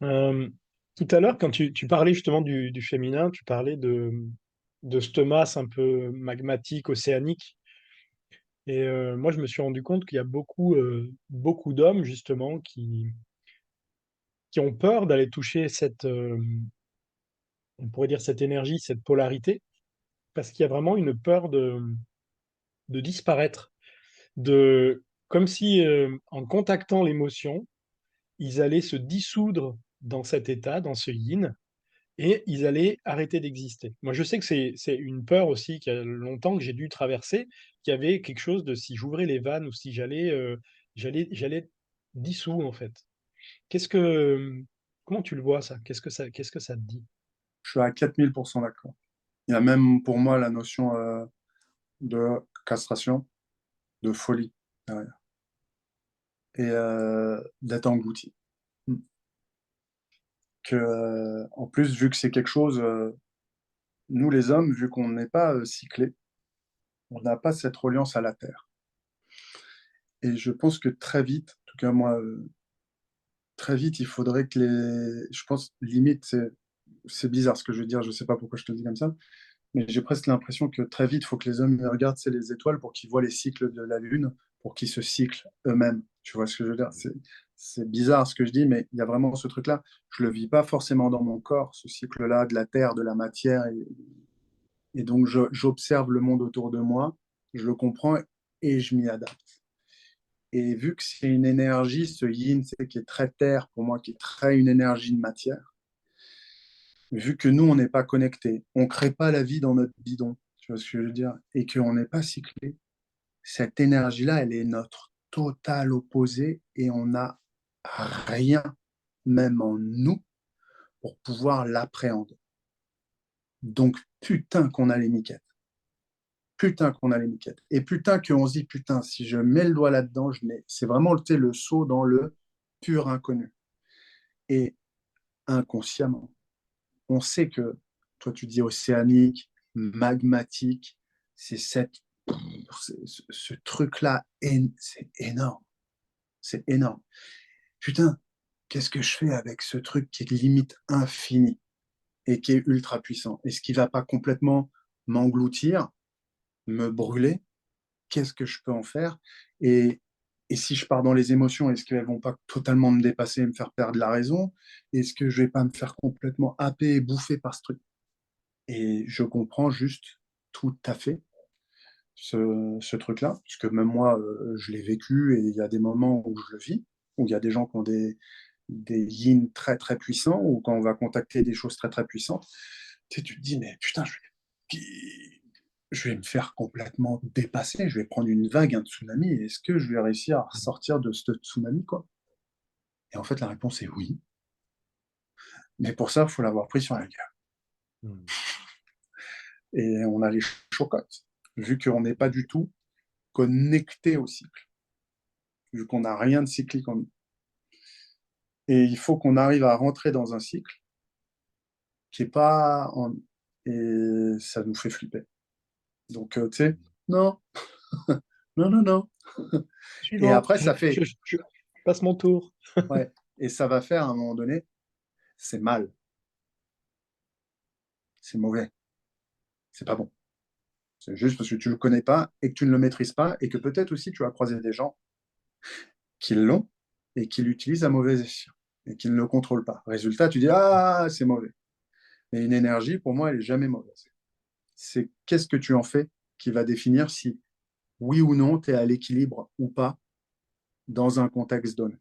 Euh, Tout à l'heure, quand tu parlais justement du féminin, tu parlais de cette masse un peu magmatique, océanique. Et moi, je me suis rendu compte qu'il y a beaucoup d'hommes, justement, qui ont peur d'aller toucher on pourrait dire cette énergie, cette polarité, parce qu'il y a vraiment une peur de disparaître, comme si, en contactant l'émotion, ils allaient se dissoudre dans cet état, dans ce yin, et ils allaient arrêter d'exister. Moi, je sais que c'est une peur aussi qu'il y a longtemps que j'ai dû traverser, qu'il y avait quelque chose de si j'ouvrais les vannes ou si j'allais être dissous, en fait. Qu'est-ce que, comment tu le vois, ça? Qu'est-ce que ça te dit? Je suis à 4000% d'accord. Il y a même pour moi la notion de castration, de folie derrière, et d'être englouti. En plus, vu que c'est quelque chose, nous les hommes, vu qu'on n'est pas cyclés, on n'a pas cette reliance à la Terre. Et je pense que très vite, en tout cas moi, très vite, il faudrait que Je pense, limite, c'est bizarre ce que je veux dire, je ne sais pas pourquoi je te le dis comme ça, mais j'ai presque l'impression que très vite, il faut que les hommes ils regardent c'est les étoiles pour qu'ils voient les cycles de la Lune, pour qu'ils se cyclent eux-mêmes. Tu vois ce que je veux dire? C'est bizarre ce que je dis, mais il y a vraiment ce truc-là. Je ne le vis pas forcément dans mon corps, ce cycle-là de la Terre, de la matière. Et donc, j'observe le monde autour de moi, je le comprends et je m'y adapte. Et vu que c'est une énergie, ce yin, c'est qui est très terre pour moi, qui est très une énergie de matière, vu que nous, on n'est pas connectés, on ne crée pas la vie dans notre bidon, tu vois ce que je veux dire, et qu'on n'est pas cyclé, cette énergie-là, elle est notre total opposé et on n'a rien, même en nous, pour pouvoir l'appréhender. Donc, putain qu'on a les miquettes. Putain qu'on a les miquettes. Et putain qu'on se dit, putain, si je mets le doigt là-dedans, c'est vraiment le saut dans le pur inconnu. Et inconsciemment, on sait que, toi tu dis océanique, magmatique, c'est ce truc-là, c'est énorme. C'est énorme. Putain, qu'est-ce que je fais avec ce truc qui est limite infini et qui est ultra puissant? Est-ce qu'il ne va pas complètement m'engloutir, me brûler? Qu'est-ce que je peux en faire? et, et si je pars dans les émotions, est-ce qu'elles vont pas totalement me dépasser et me faire perdre la raison? Est-ce que je vais pas me faire complètement happer et bouffer par ce truc? Et je comprends juste tout à fait ce truc-là, parce que même moi, je l'ai vécu et il y a des moments où je le vis, où il y a des gens qui ont des yin très très puissants, ou quand on va contacter des choses très très puissantes, tu te dis, mais putain, je vais me faire complètement dépasser, je vais prendre une vague, un tsunami, est-ce que je vais réussir à sortir de ce tsunami, quoi? Et en fait, la réponse est oui, mais pour ça, il faut l'avoir pris sur la gueule. Mm. Et on a les chocottes, vu qu'on n'est pas du tout connecté au cycle, vu qu'on n'a rien de cyclique en nous. Et il faut qu'on arrive à rentrer dans un cycle qui est pas en... Et ça nous fait flipper. Donc, tu sais, non, non, non, non. Et Suivant, après, ça fait, je passe mon tour. ouais, et ça va faire à un moment donné, c'est mal, c'est mauvais, c'est pas bon. C'est juste parce que tu le connais pas et que tu ne le maîtrises pas et que peut-être aussi tu vas croiser des gens qui l'ont et qui l'utilisent à mauvais escient et qui ne le contrôlent pas. Résultat, tu dis, ah, c'est mauvais. Mais une énergie, pour moi, elle est jamais mauvaise. C'est qu'est-ce que tu en fais qui va définir si oui ou non tu es à l'équilibre ou pas dans un contexte donné.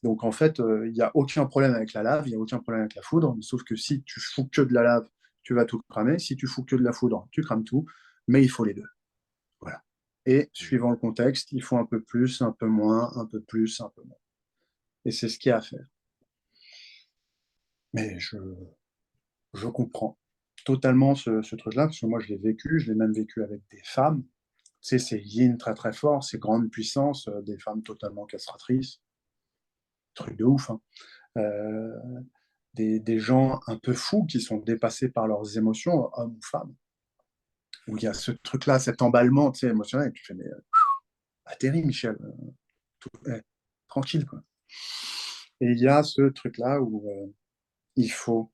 Donc en fait, il n'y a aucun problème avec la lave, il n'y a aucun problème avec la foudre, sauf que si tu fous que de la lave, tu vas tout cramer. Si tu fous que de la foudre, tu crames tout, mais il faut les deux. Voilà. Et suivant le contexte, il faut un peu plus, un peu moins, un peu plus, un peu moins. Et c'est ce qu'il y a à faire. Mais je comprends totalement ce truc-là, parce que moi je l'ai vécu, je l'ai même vécu avec des femmes. Tu sais, c'est yin très très fort, c'est grande puissance, des femmes totalement castratrices, truc de ouf, hein. Euh, des gens un peu fous qui sont dépassés par leurs émotions, hommes ou femmes, où il y a ce truc-là, cet emballement, tu sais, émotionnel, et tu fais, mais atterris, Michel, tranquille, quoi. Et il y a ce truc-là où il faut,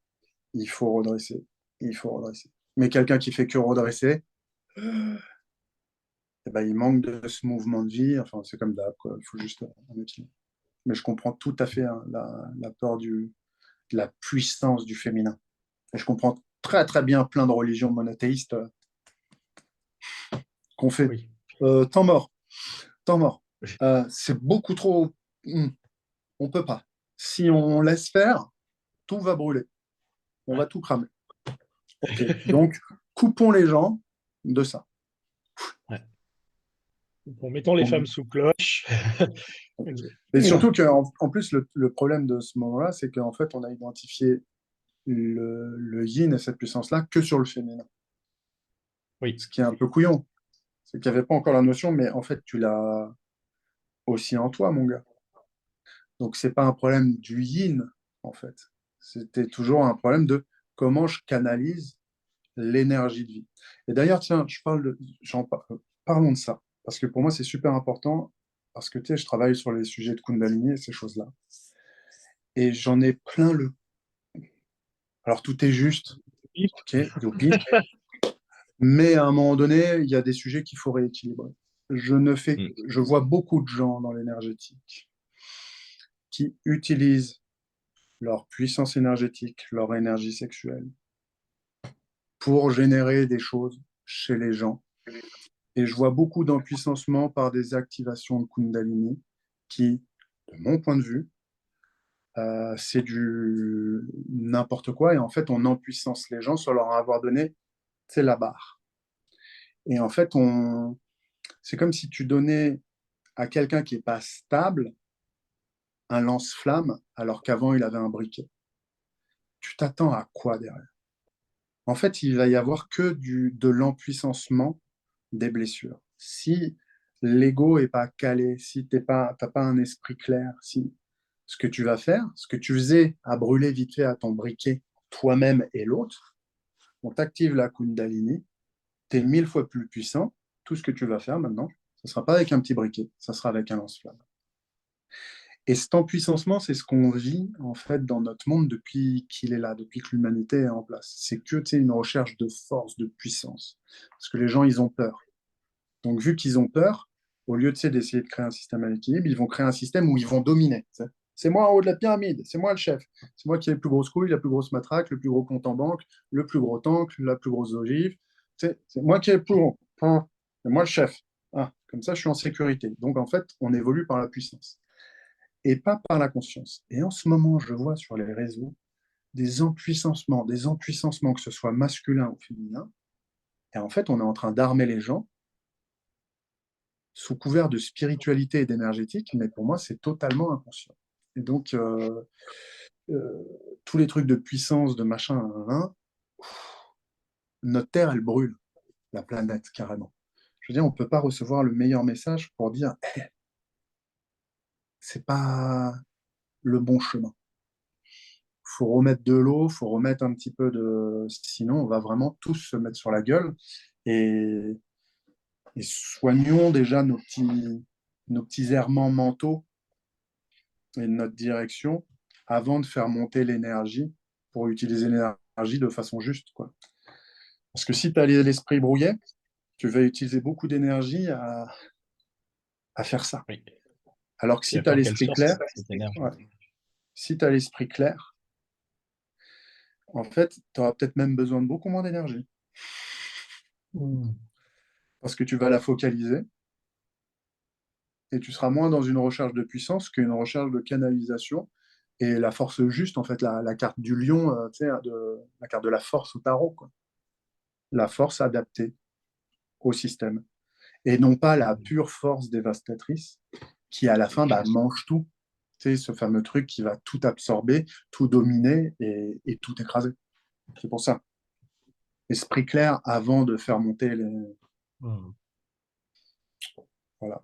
il faut redresser, il faut redresser. Mais quelqu'un qui fait que redresser, eh ben, il manque de ce mouvement de vie, enfin, c'est comme d'hab, quoi. Il faut juste un équilibre. Mais je comprends tout à fait, hein, la peur de la puissance du féminin. Et je comprends très très bien plein de religions monothéistes qu'on fait Oui. temps mort, temps mort. C'est beaucoup trop. On peut pas. Si on laisse faire, tout va brûler. On va Ouais. tout cramer. Ok. Donc, coupons les gens de ça. Ouais. Bon, mettons les femmes sous cloche. Et surtout qu'en en plus, le problème de ce moment-là, c'est qu'en fait, on a identifié le yin et cette puissance-là que sur le féminin. Oui. Ce qui est un peu couillon. C'est qu'il n'y avait pas encore la notion, mais en fait, tu l'as aussi en toi, mon gars. Donc, c'est pas un problème du yin, en fait. C'était toujours un problème de comment je canalise l'énergie de vie. Et d'ailleurs, tiens, parlons de ça, parce que pour moi, c'est super important, parce que tu sais, je travaille sur les sujets de Kundalini et ces choses-là. Et j'en ai plein le. Alors, tout est juste, ok, youpi, mais à un moment donné, il y a des sujets qu'il faut rééquilibrer. Mm. Je vois beaucoup de gens dans l'énergétique qui utilisent leur puissance énergétique, leur énergie sexuelle, pour générer des choses chez les gens Et je vois beaucoup d'empuissancement par des activations de Kundalini qui, de mon point de vue, c'est du n'importe quoi. Et en fait, on empuissance les gens sans leur avoir donné, c'est la barre. Et en fait, c'est comme si tu donnais à quelqu'un qui n'est pas stable un lance-flamme alors qu'avant, il avait un briquet. Tu t'attends à quoi derrière? En fait, il va y avoir que de l'empuissancement des blessures. Si l'ego est pas calé, si t'as pas un esprit clair, si ce que tu vas faire, ce que tu faisais à brûler vite fait à ton briquet, toi-même et l'autre, on t'active la Kundalini, tu es 1000 fois plus puissant. Tout ce que tu vas faire maintenant, ce ne sera pas avec un petit briquet, ça sera avec un lance-flamme. Et cet empuissancement, c'est ce qu'on vit en fait dans notre monde depuis qu'il est là, depuis que l'humanité est en place. C'est que une recherche de force, de puissance. Parce que les gens, ils ont peur. Donc, vu qu'ils ont peur, au lieu d'essayer de créer un système à l'équilibre, ils vont créer un système où ils vont dominer. C'est moi en haut de la pyramide, c'est moi le chef. C'est moi qui ai les plus grosses couilles, la plus grosse matraque, le plus gros compte en banque, le plus gros tank, la plus grosse ogive. C'est moi qui ai le plus gros. Hein. C'est moi le chef. Ah, comme ça, je suis en sécurité. Donc, en fait, on évolue par la puissance et pas par la conscience. Et en ce moment, je vois sur les réseaux des empuissancements, que ce soit masculin ou féminin. Et en fait, on est en train d'armer les gens sous couvert de spiritualité et d'énergétique, mais pour moi, c'est totalement inconscient. Et donc, euh, tous les trucs de puissance, de machin, notre Terre, elle brûle, la planète, carrément. Je veux dire, on ne peut pas recevoir le meilleur message pour dire, c'est pas le bon chemin. Faut remettre de l'eau, faut remettre un petit peu de... Sinon, on va vraiment tous se mettre sur la gueule et, et soignons déjà nos petits errements mentaux et notre direction avant de faire monter l'énergie pour utiliser l'énergie de façon juste, quoi. Parce que si tu as l'esprit brouillé, tu vas utiliser beaucoup d'énergie à faire ça. Oui. Alors que Puis si à tu as quoi qu'elle l'esprit sorte, clair, cette énergie. ouais, si tu as l'esprit clair, en fait, tu auras peut-être même besoin de beaucoup moins d'énergie. Mm. Parce que tu vas la focaliser et tu seras moins dans une recherche de puissance qu'une recherche de canalisation. Et la force juste, en fait, la carte du lion, la carte de la force au tarot, quoi. La force adaptée au système. Et non pas la pure force dévastatrice qui, à la fin, bah, mange tout. Tu sais, ce fameux truc qui va tout absorber, tout dominer et tout écraser. C'est pour ça. Esprit clair avant de faire monter les. Mm. Voilà.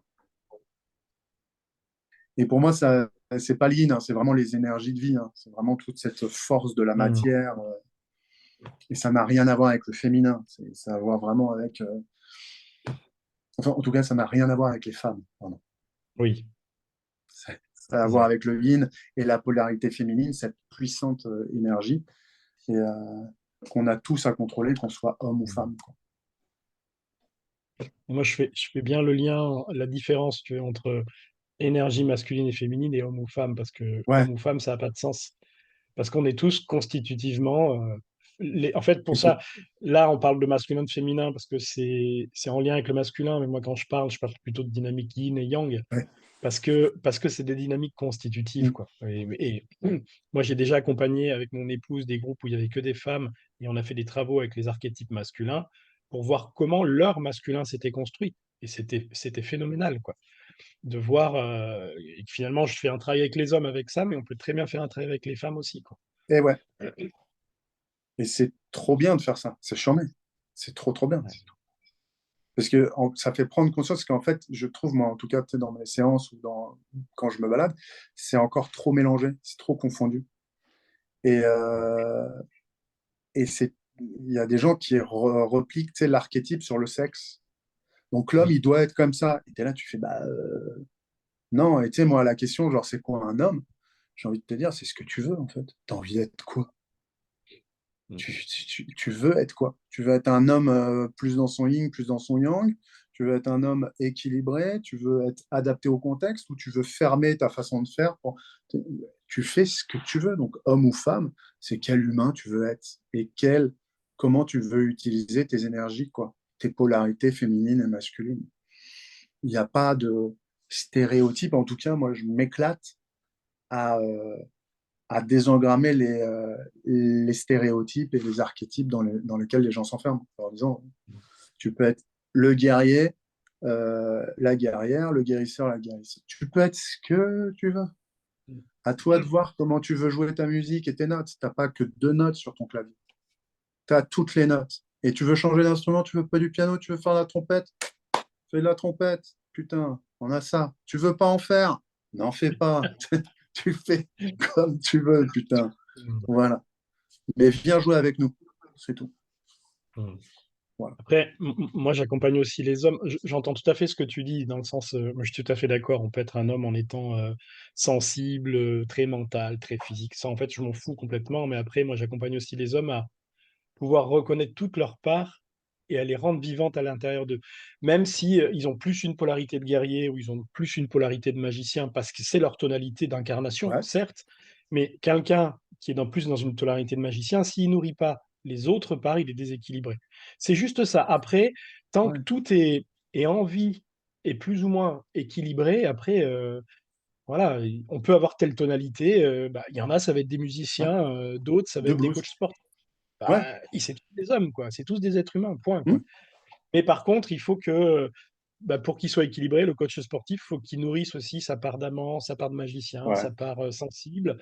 Et pour moi, ça, c'est pas le yin, hein, c'est vraiment les énergies de vie. Hein. C'est vraiment toute cette force de la Mm. matière. Et ça n'a rien à voir avec le féminin. Ça a à voir vraiment avec. Enfin, en tout cas, ça n'a rien à voir avec les femmes. Pardon. Oui, Ça a à voir ouais. avec le yin et la polarité féminine, cette puissante énergie et, qu'on a tous à contrôler, qu'on soit homme ou Mm. femme. Quoi. Moi, je fais bien le lien, la différence, tu vois, entre énergie masculine et féminine et homme ou femme, parce que Ouais, homme ou femme, ça n'a pas de sens. Parce qu'on est tous constitutivement. En fait, pour ça, écoute, là, on parle de masculin, de féminin, parce que c'est en lien avec le masculin, mais moi, quand je parle plutôt de dynamique yin et yang, ouais. parce que c'est des dynamiques constitutives, Mm. quoi. Moi, j'ai déjà accompagné avec mon épouse des groupes où il y avait que des femmes, et on a fait des travaux avec les archétypes masculins pour voir comment leur masculin s'était construit. Et c'était phénoménal, quoi, de voir. Et finalement, je fais un travail avec les hommes avec ça, mais on peut très bien faire un travail avec les femmes aussi, quoi. Et ouais, et c'est trop bien de faire ça. C'est charmé. C'est trop, trop bien. Ouais. Parce que ça fait prendre conscience qu'en fait, je trouve, moi, en tout cas, dans mes séances ou quand je me balade, c'est encore trop mélangé, c'est trop confondu. Et, il y a des gens qui repliquent l'archétype sur le sexe. Donc l'homme, Oui. il doit être comme ça. Et t'es là, tu fais, bah non. Et tu sais, moi, la question, genre, c'est quoi un homme? J'ai envie de te dire, c'est ce que tu veux, en fait. T'as envie d'être quoi? Mm. Tu veux être quoi? Tu veux être un homme plus dans son yin, plus dans son yang? Tu veux être un homme équilibré? Tu veux être adapté au contexte ou tu veux fermer ta façon de faire Tu fais ce que tu veux. Donc, homme ou femme, c'est quel humain tu veux être et comment tu veux utiliser tes énergies, quoi. tes polarités féminines et masculines. Il n'y a pas de stéréotype. En tout cas, moi, je m'éclate à, à désengrammer les stéréotypes et les archétypes dans lesquels les gens s'enferment. En disant, tu peux être le guerrier, la guerrière, le guérisseur, la guérisseuse. Tu peux être ce que tu veux. À toi de voir comment tu veux jouer ta musique et tes notes. Tu n'as pas que 2 notes sur ton clavier. Tu as toutes les notes. Et tu veux changer d'instrument, tu veux pas du piano, tu veux faire de la trompette, fais de la trompette. Putain, on a ça. Tu veux pas en faire? N'en fais pas. Tu fais comme tu veux, putain. Mm. Voilà. Mais viens jouer avec nous. C'est tout. Mm. Voilà. Après, moi, j'accompagne aussi les hommes. J'entends tout à fait ce que tu dis, dans le sens, moi, je suis tout à fait d'accord. On peut être un homme en étant sensible, très mental, très physique. Ça, en fait, je m'en fous complètement. Mais après, moi, j'accompagne aussi les hommes à pouvoir reconnaître toutes leurs parts et à les rendre vivantes à l'intérieur d'eux. Même si ils ont plus une polarité de guerrier ou ils ont plus une polarité de magicien, parce que c'est leur tonalité d'incarnation, Ouais. certes, mais quelqu'un qui est plus dans une polarité de magicien, s'il nourrit pas les autres parts, il est déséquilibré. C'est juste ça. Après, tant que Ouais. tout est en vie et plus ou moins équilibré, après, voilà, on peut avoir telle tonalité. Bah, il y en a, ça va être des Ouais. musiciens, d'autres, ça va De être des blues. coachs sportifs. Ouais. Bah, c'est tous des hommes, quoi. C'est tous des êtres humains, point, quoi. Hmm. Mais par contre, il faut que, bah, pour qu'il soit équilibré, le coach sportif, il faut qu'il nourrisse aussi sa part d'amant, sa part de magicien, Ouais. sa part sensible,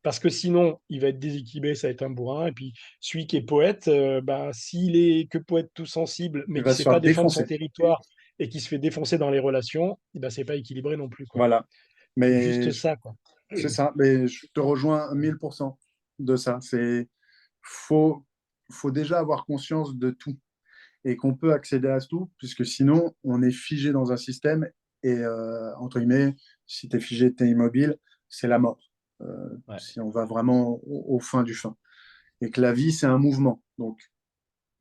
parce que sinon, il va être déséquilibré, ça va être un bourrin. Et puis, celui qui est poète, bah, s'il est que poète tout sensible, Il mais qui va ne se sait faire pas défendre son défoncer. territoire et qui se fait défoncer dans les relations, eh ben, c'est pas équilibré non plus, quoi. Voilà. C'est Mais juste ça, quoi. c'est ça. Mais je te rejoins 1000% de ça. Faut, faut déjà avoir conscience de tout et qu'on peut accéder à tout, puisque sinon, on est figé dans un système et, entre guillemets, si tu es figé, tu es immobile, c'est la mort. Ouais. Si on va vraiment au fin du fin. Et que la vie, c'est un mouvement. Donc,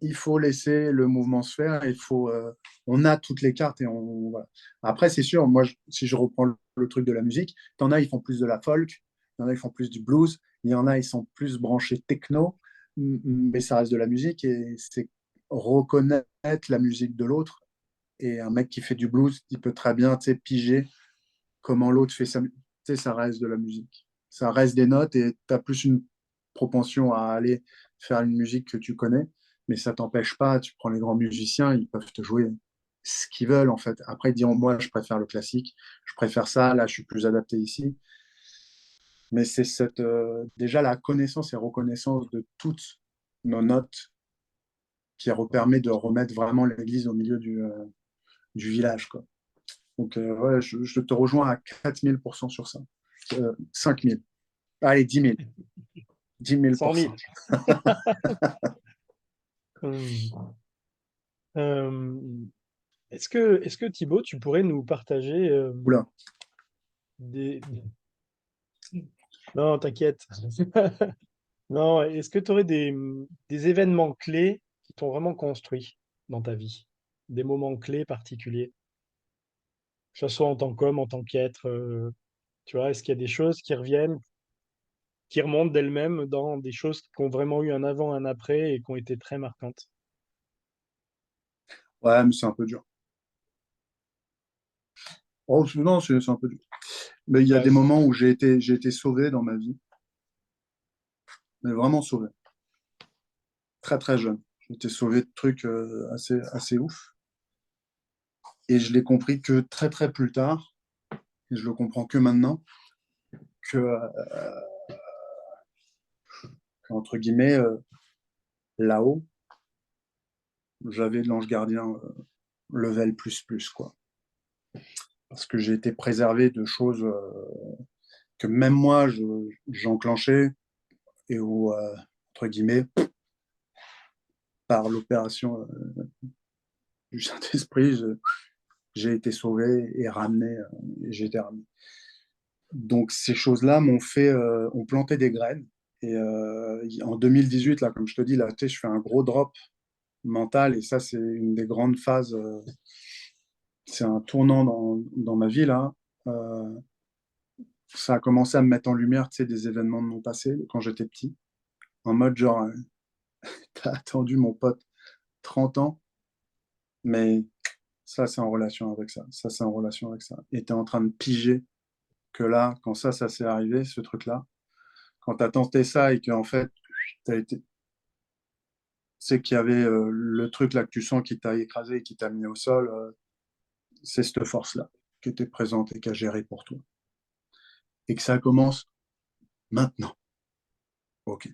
il faut laisser le mouvement se faire. On a toutes les cartes et voilà. Après, c'est sûr, moi, si je reprends le truc de la musique, t'en as, ils font plus de la folk, il y en a, ils font plus du blues, il y en a, ils sont plus branchés techno, mais ça reste de la musique et c'est reconnaître la musique de l'autre. Et un mec qui fait du blues, il peut très bien, tu sais, piger comment l'autre fait sa musique. Tu sais, ça reste de la musique. Ça reste des notes et tu as plus une propension à aller faire une musique que tu connais, mais ça t'empêche pas. Tu prends les grands musiciens, ils peuvent te jouer ce qu'ils veulent en fait. Après, ils diront, moi, je préfère le classique, je préfère ça, là, je suis plus adapté ici. Mais c'est déjà la connaissance et reconnaissance de toutes nos notes qui permet de remettre vraiment l'église au milieu du village, quoi. Donc, ouais, je te rejoins à 4000% sur ça. 5000. Allez, 10 000. 100 000. 10 000%. Hum. Euh, est-ce que Thibaut, tu pourrais nous partager Oula. des... Non, t'inquiète. Non, est-ce que tu aurais des événements clés qui t'ont vraiment construit dans ta vie? Des moments clés particuliers, que ce soit en tant qu'homme, en tant qu'être, tu vois, est-ce qu'il y a des choses qui reviennent, qui remontent d'elles-mêmes dans des choses qui ont vraiment eu un avant, un après et qui ont été très marquantes? Ouais, mais c'est un peu dur. Oh, non, c'est un peu dur. Mais il y a Bah, des moments où j'ai été sauvé dans ma vie, mais vraiment sauvé. Très, très jeune. J'ai été sauvé de trucs assez ouf. Et je l'ai compris que très, très plus tard. Et je le comprends que maintenant. Que, entre guillemets, là-haut, j'avais l'ange gardien level plus plus, quoi. Parce que j'ai été préservé de choses que même moi, j'enclenchais et où, entre guillemets, par l'opération du Saint-Esprit, j'ai été sauvé et ramené, et j'ai été ramené. Donc ces choses-là ont planté des graines. Et en 2018, là, comme je te dis, là, tu sais, je fais un gros drop mental et ça, c'est une des grandes phases. C'est un tournant dans ma vie, là. Euh, Ça a commencé à me mettre en lumière, tu sais, des événements de mon passé quand j'étais petit. En mode genre, t'as attendu mon pote 30 ans Mais ça, c'est en relation avec ça. Ça, c'est en relation avec ça. Et tu es en train de piger que là, quand ça s'est arrivé, ce truc-là, quand tu as tenté ça et qu'en fait, tu été, c'est qu'il y avait le truc là que tu sens qui t'a écrasé et qui t'a mis au sol, c'est cette force-là qui était présente et qui a géré pour toi. Et que ça commence maintenant. OK.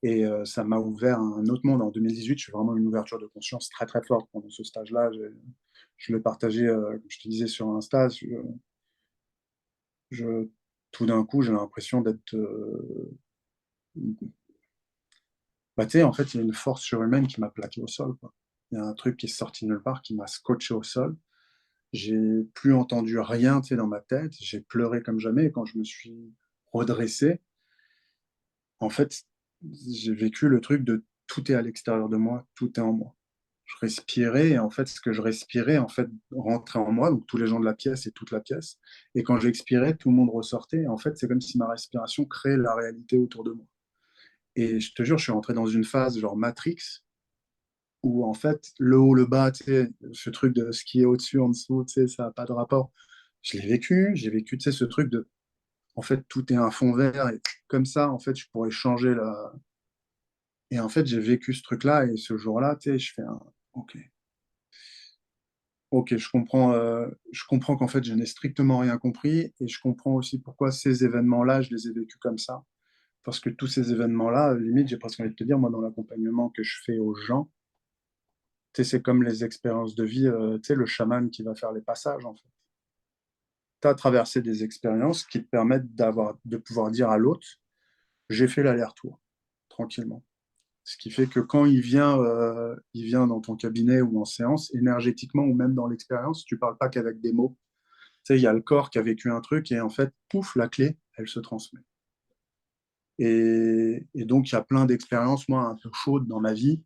Et ça m'a ouvert un autre monde. En 2018, je suis vraiment une ouverture de conscience très, très forte pendant ce stage-là. Je l'ai partagé, comme je te disais, sur Insta. Je, tout d'un coup, j'ai l'impression d'être... bah, tu sais, en fait, il y a une force surhumaine qui m'a plaqué au sol, quoi. Il y a un truc qui est sorti de nulle part, qui m'a scotché au sol. J'ai plus entendu rien, tu sais, dans ma tête. J'ai pleuré comme jamais. Et quand je me suis redressé, en fait, j'ai vécu le truc de tout est à l'extérieur de moi, tout est en moi. Je respirais et en fait, ce que je respirais, en fait, rentrait en moi, donc tous les gens de la pièce et toute la pièce. Et quand j'expirais, tout le monde ressortait. Et en fait, c'est comme si ma respiration créait la réalité autour de moi. Et je te jure, je suis rentré dans une phase genre Matrix, où en fait, le haut, le bas, tu sais, ce truc de ce qui est au-dessus, en dessous, tu sais, ça n'a pas de rapport. Je l'ai vécu, j'ai vécu, tu sais, ce truc de, en fait, tout est un fond vert, et comme ça, en fait, je pourrais changer la... Et en fait, j'ai vécu ce truc-là, et ce jour-là, tu sais, je fais un... Ok. Ok, je comprends qu'en fait, je n'ai strictement rien compris, et je comprends aussi pourquoi ces événements-là, je les ai vécus comme ça. Parce que tous ces événements-là, limite, j'ai presque envie de te dire, moi, dans l'accompagnement que je fais aux gens, tu sais, c'est comme les expériences de vie, tu sais, le chaman qui va faire les passages, en fait. Tu as traversé des expériences qui te permettent de pouvoir dire à l'autre, j'ai fait l'aller-retour, tranquillement. Ce qui fait que quand il vient dans ton cabinet ou en séance, énergétiquement ou même dans l'expérience, tu parles pas qu'avec des mots. Tu sais, il y a le corps qui a vécu un truc et en fait, pouf, la clé, elle se transmet. Et donc, il y a plein d'expériences, moi, un peu chaudes dans ma vie,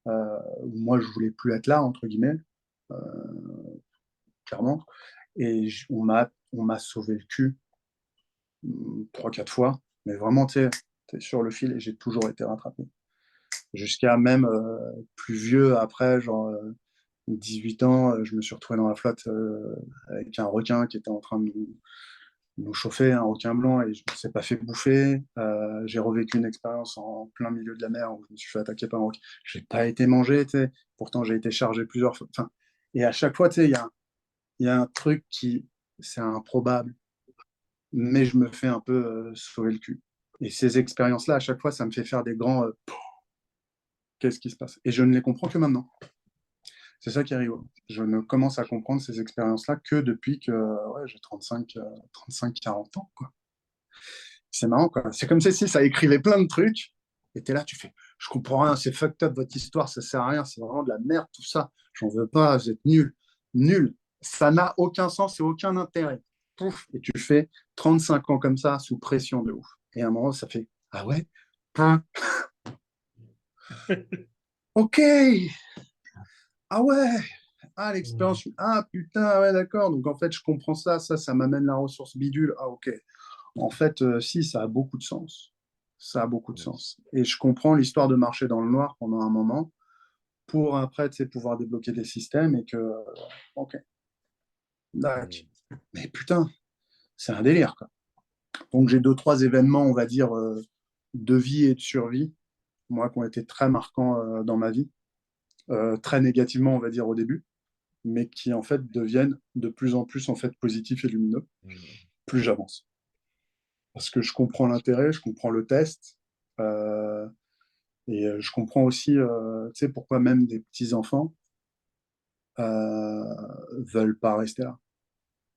où moi, je voulais plus être là, entre guillemets, euh, clairement. Et on m'a sauvé le cul 3, 4 fois. Mais vraiment, tu sais, t'es sur le fil et j'ai toujours été rattrapé. Jusqu'à même plus vieux, après, genre 18 ans, je me suis retrouvé dans la flotte avec un requin qui était en train de nous chauffer, un requin blanc, et je ne me suis pas fait bouffer. J'ai revécu une expérience en plein milieu de la mer où je me suis fait attaquer par un requin. Je n'ai pas été mangé, tu sais. Pourtant, j'ai été chargé plusieurs fois. Enfin, et à chaque fois, tu sais, il y a un truc qui, c'est improbable, mais je me fais un peu sauver le cul. Et ces expériences-là, à chaque fois, ça me fait faire des grands qu'est-ce qui se passe? Et je ne les comprends que maintenant. C'est ça qui est rigolo. Je ne commence à comprendre ces expériences-là que depuis que ouais, j'ai 40 ans, quoi. C'est marrant, quoi. C'est comme si ça écrivait plein de trucs. Et t'es là, tu fais, je comprends rien, c'est fucked up votre histoire, ça sert à rien, c'est vraiment de la merde, tout ça. J'en veux pas, vous êtes nuls. Nul. Ça n'a aucun sens et aucun intérêt. Pouf. Et tu fais 35 ans comme ça, sous pression de ouf. Et à un moment, ça fait, ah ouais? Hein. Ok. Ah ouais. Ah, l'expérience. Ah putain, ouais, d'accord. Donc en fait, je comprends ça. Ça m'amène la ressource bidule. Ah, ok. En fait, si, ça a beaucoup de sens. Ça a beaucoup de sens. Et je comprends l'histoire de marcher dans le noir pendant un moment pour après, tu sais, pouvoir débloquer des systèmes et que, ok, d'accord. Mais putain, c'est un délire, quoi. Donc j'ai 2, 3 événements, on va dire, de vie et de survie, moi, qui ont été très marquants dans ma vie, très négativement, on va dire, au début, mais qui, en fait, deviennent de plus en plus, en fait, positifs et lumineux, plus j'avance. Parce que je comprends l'intérêt, je comprends le test, euh, et je comprends aussi, tu sais, pourquoi même des petits-enfants veulent pas rester là.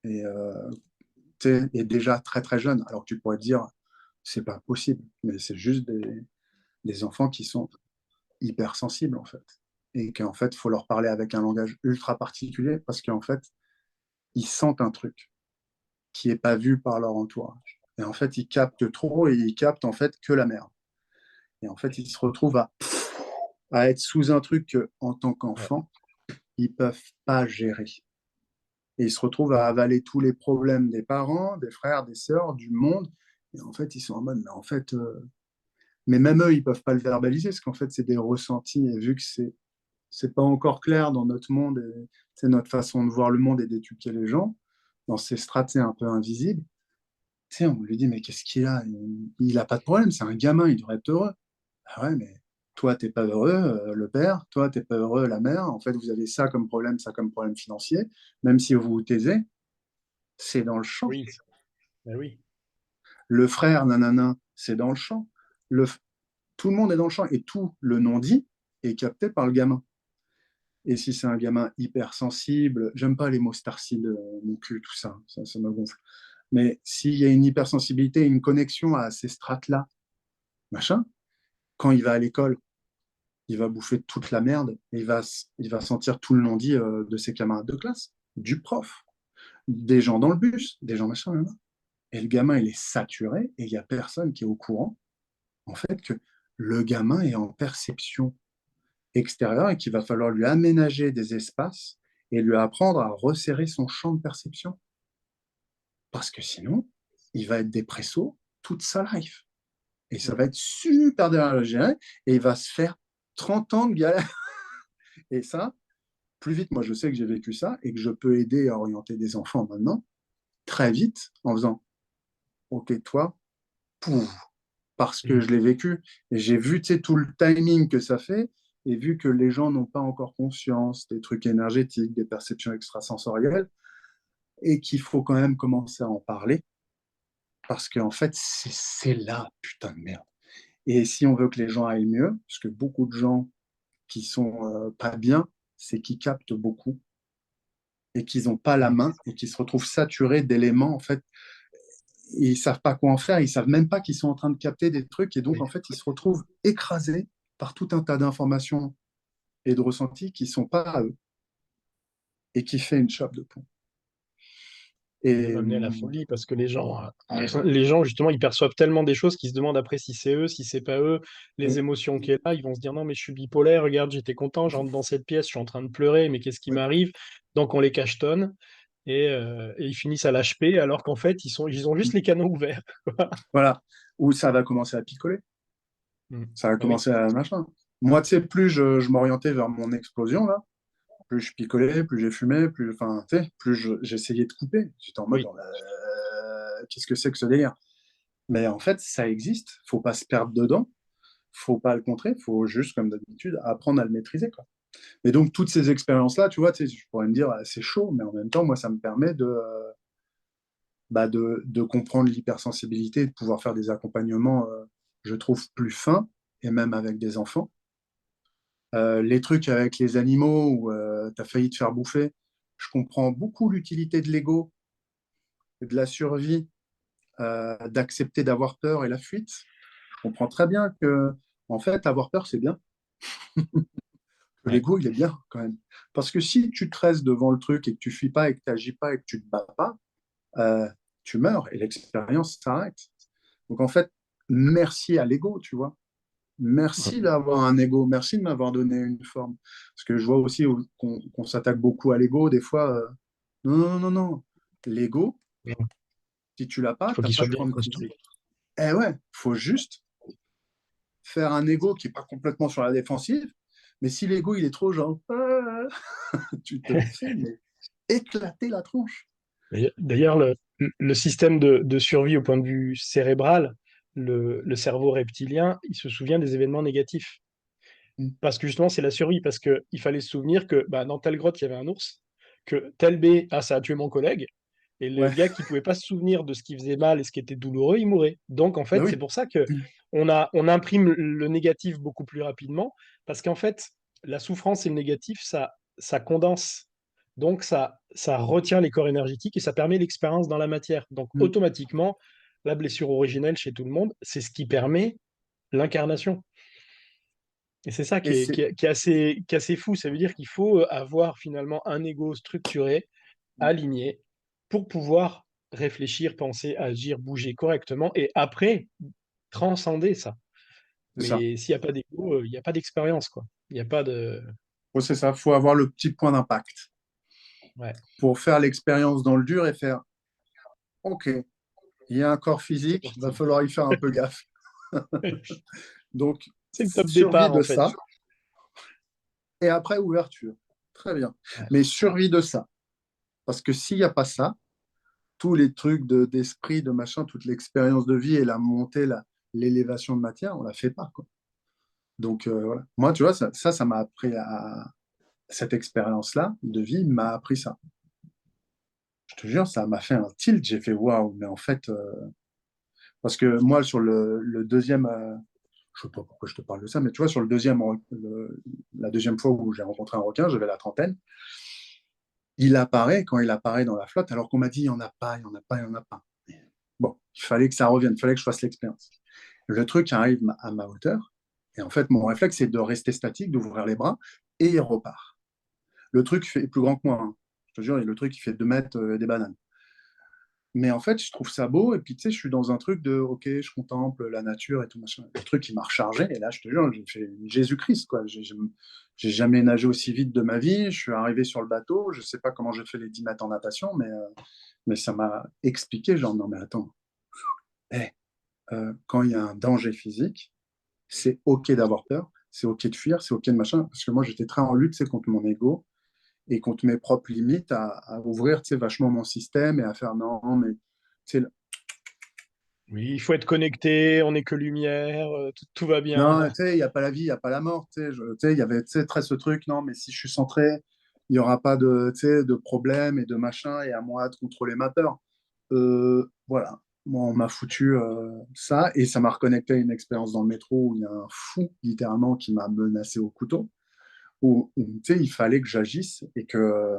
Et, tu sais, et déjà très très jeunes. Alors tu pourrais te dire, c'est pas possible, mais c'est juste des enfants qui sont hypersensibles, en fait. Et qu'en fait, il faut leur parler avec un langage ultra particulier parce qu'en fait, ils sentent un truc qui est pas vu par leur entourage. Et en fait, ils captent trop et ils captent en fait que la merde. Et en fait, ils se retrouvent à être sous un truc qu'en tant Ouais. qu'enfant, ils peuvent pas gérer. Et ils se retrouvent à avaler tous les problèmes des parents, des frères, des sœurs, du monde. Et en fait, ils sont en mode, mais en fait, mais même eux, ils peuvent pas le verbaliser parce qu'en fait, c'est des ressentis. Et vu que c'est pas encore clair dans notre monde, et c'est notre façon de voir le monde et d'éduquer les gens. Dans ces strates, c'est un peu invisible. Tu sais, on lui dit, mais qu'est-ce qu'il a? Il a pas de problème, c'est un gamin, il devrait être heureux. Ah ouais, mais toi, t'es pas heureux, le père, toi, t'es pas heureux, la mère. En fait, vous avez ça comme problème financier. Même si vous vous taisez, c'est dans le champ. Oui, ben oui. Le frère, nanana, c'est dans le champ. Le, tout le monde est dans le champ et tout le non-dit est capté par le gamin. Et si c'est un gamin hypersensible, j'aime pas les mots starcide, mon cul, tout ça, ça me gonfle. Mais s'il y a une hypersensibilité, une connexion à ces strates-là, machin, quand il va à l'école, il va bouffer toute la merde et il va sentir tout le non-dit de ses camarades de classe, du prof, des gens dans le bus, des gens machin, là. Et le gamin, il est saturé et il n'y a personne qui est au courant, en fait, que le gamin est en perception extérieure et qu'il va falloir lui aménager des espaces et lui apprendre à resserrer son champ de perception. Parce que sinon, il va être dépresso toute sa life. Et ça va Mm. être super dur à gérer et il va se faire 30 ans de galère. Et ça, plus vite, moi je sais que j'ai vécu ça et que je peux aider à orienter des enfants maintenant, très vite, en faisant OK, toi, pouf, parce que Mm. je l'ai vécu et j'ai vu tout le timing que ça fait et vu que les gens n'ont pas encore conscience des trucs énergétiques, des perceptions extrasensorielles et qu'il faut quand même commencer à en parler parce qu'en fait, c'est là, putain de merde. Et si on veut que les gens aillent mieux, parce que beaucoup de gens qui sont pas bien, c'est qu'ils captent beaucoup et qu'ils n'ont pas la main et qu'ils se retrouvent saturés d'éléments. En fait, ils savent pas quoi en faire, ils savent même pas qu'ils sont en train de capter des trucs et donc Oui. en fait, ils se retrouvent écrasés par tout un tas d'informations et de ressentis qui sont pas à eux et qui fait une chape de plomb. Même Et amené à la folie parce que les gens justement, ils perçoivent tellement des choses qu'ils se demandent après si c'est eux, si c'est pas eux, les oui, émotions qu'il y a là, ils vont se dire non mais je suis bipolaire, regarde j'étais content, j'entre dans cette pièce, je suis en train de pleurer, mais qu'est-ce qui oui, m'arrive? Donc on les cachetonne et ils finissent à l'HP alors qu'en fait ils ont juste les canaux ouverts. voilà, où ça va commencer à picoler, Mm. ça va Ah oui. commencer à machin. Moi, tu sais, plus je m'orientais vers mon explosion là, plus je picolais, plus j'ai fumé, plus, enfin, tu sais, plus j'essayais de couper. J'étais en mode, Oui. qu'est-ce que c'est que ce délire? Mais en fait, ça existe. Faut pas se perdre dedans. Faut pas le contrer. Faut juste, comme d'habitude, apprendre à le maîtriser, quoi. Et donc, toutes ces expériences-là, tu vois, tu sais, je pourrais me dire, c'est chaud, mais en même temps, moi, ça me permet de comprendre l'hypersensibilité, de pouvoir faire des accompagnements, je trouve, plus fins, et même avec des enfants. Les trucs avec les animaux où tu as failli te faire bouffer, je comprends beaucoup l'utilité de l'ego, de la survie, d'accepter d'avoir peur et la fuite. Je comprends très bien que, en fait, avoir peur, c'est bien. Ouais. L'ego, il est bien quand même. Parce que si tu te restes devant le truc et que tu fuis pas et que tu n'agis pas et que tu te bats pas, euh, tu meurs et l'expérience s'arrête. Donc en fait, merci à l'ego, tu vois. Merci d'avoir un ego, merci de m'avoir donné une forme. Parce que je vois aussi qu'on s'attaque beaucoup à l'ego, des fois. Non, non, non, non. L'ego, Mm. si tu l'as Il pas, faut t'as qu'ils pas soient de bien forme construits. physique. Eh ouais, faut juste faire un ego qui est pas complètement sur la défensive. Mais si l'ego, il est trop genre, tu te fais mais éclater la tronche. D'ailleurs, le système de survie au point de vue cérébral, le cerveau reptilien, il se souvient des événements négatifs. Mm. Parce que justement, c'est la survie, parce qu'il fallait se souvenir que bah, dans telle grotte, il y avait un ours, que tel B, ah, ça a tué mon collègue, et le Ouais, gars qui pouvait pas se souvenir de ce qui faisait mal et ce qui était douloureux, il mourait. Donc, en bah fait, c'est oui. pour ça que on imprime le négatif beaucoup plus rapidement, parce qu'en fait, la souffrance et le négatif, ça condense. Donc, ça retient les corps énergétiques et ça permet l'expérience dans la matière. Donc, Mm. automatiquement, la blessure originelle chez tout le monde, c'est ce qui permet l'incarnation. Et c'est ça Et c'est qui est assez fou. Ça veut dire qu'il faut avoir finalement un ego structuré, aligné, pour pouvoir réfléchir, penser, agir, bouger correctement et après transcender ça. ça. Mais s'il n'y a pas d'ego, il n'y a pas d'expérience, quoi. Il n'y a pas de. Ouais, c'est ça. Faut avoir le petit point d'impact Ouais. pour faire l'expérience dans le dur et faire OK, il y a un corps C'est physique, il va parti. falloir y faire un peu gaffe. Donc, C'est le top survie départ, de en fait. ça. et après ouverture. Très bien. Ouais. Mais survie de ça. Parce que s'il n'y a pas ça, tous les trucs d'esprit, de machin, toute l'expérience de vie et la montée, l'élévation de matière, on la fait pas, quoi. Donc voilà. Moi, tu vois, ça m'a appris à cette expérience-là de vie m'a appris ça. Je te jure, ça m'a fait un tilt. J'ai fait waouh, mais en fait, parce que moi, sur le deuxième, je sais pas pourquoi je te parle de ça, mais tu vois, sur la deuxième fois où j'ai rencontré un requin, j'avais la trentaine. Il apparaît quand il apparaît dans la flotte, alors qu'on m'a dit il n'y en a pas, il n'y en a pas, il n'y en a pas. Bon, il fallait que ça revienne, il fallait que je fasse l'expérience. Le truc arrive à ma hauteur, et en fait, mon réflexe, c'est de rester statique, d'ouvrir les bras, et il repart. Le truc fait plus grand que moi, hein. Je te jure, le truc, il fait 2 mètres des bananes. Mais en fait, je trouve ça beau, et puis tu sais, je suis dans un truc de, ok, je contemple la nature et tout machin. Le truc, il m'a rechargé, et là, je te jure, j'ai fait Jésus-Christ, quoi. J'ai jamais nagé aussi vite de ma vie, je suis arrivé sur le bateau, je sais pas comment j'ai fait les 10 mètres en natation, mais ça m'a expliqué, genre, non, mais attends, hey, quand il y a un danger physique, c'est OK d'avoir peur, c'est OK de fuir, c'est OK de machin, parce que moi, j'étais très en lutte, c'est contre mon ego et contre mes propres limites, à ouvrir, tu sais, vachement mon système et à faire non, mais tu sais, Oui, il faut être connecté, on n'est que lumière, tout va bien. non, tu sais, il n'y a pas la vie, il n'y a pas la mort, tu sais, tu sais, il y avait, tu sais, très ce truc, non, mais si je suis centré, il n'y aura pas de, tu sais, de problème et de machin, et à moi de contrôler ma peur. Voilà, moi, on m'a foutu ça, et ça m'a reconnecté à une expérience dans le métro où il y a un fou, littéralement, qui m'a menacé au couteau, où tu sais, il fallait que j'agisse et que,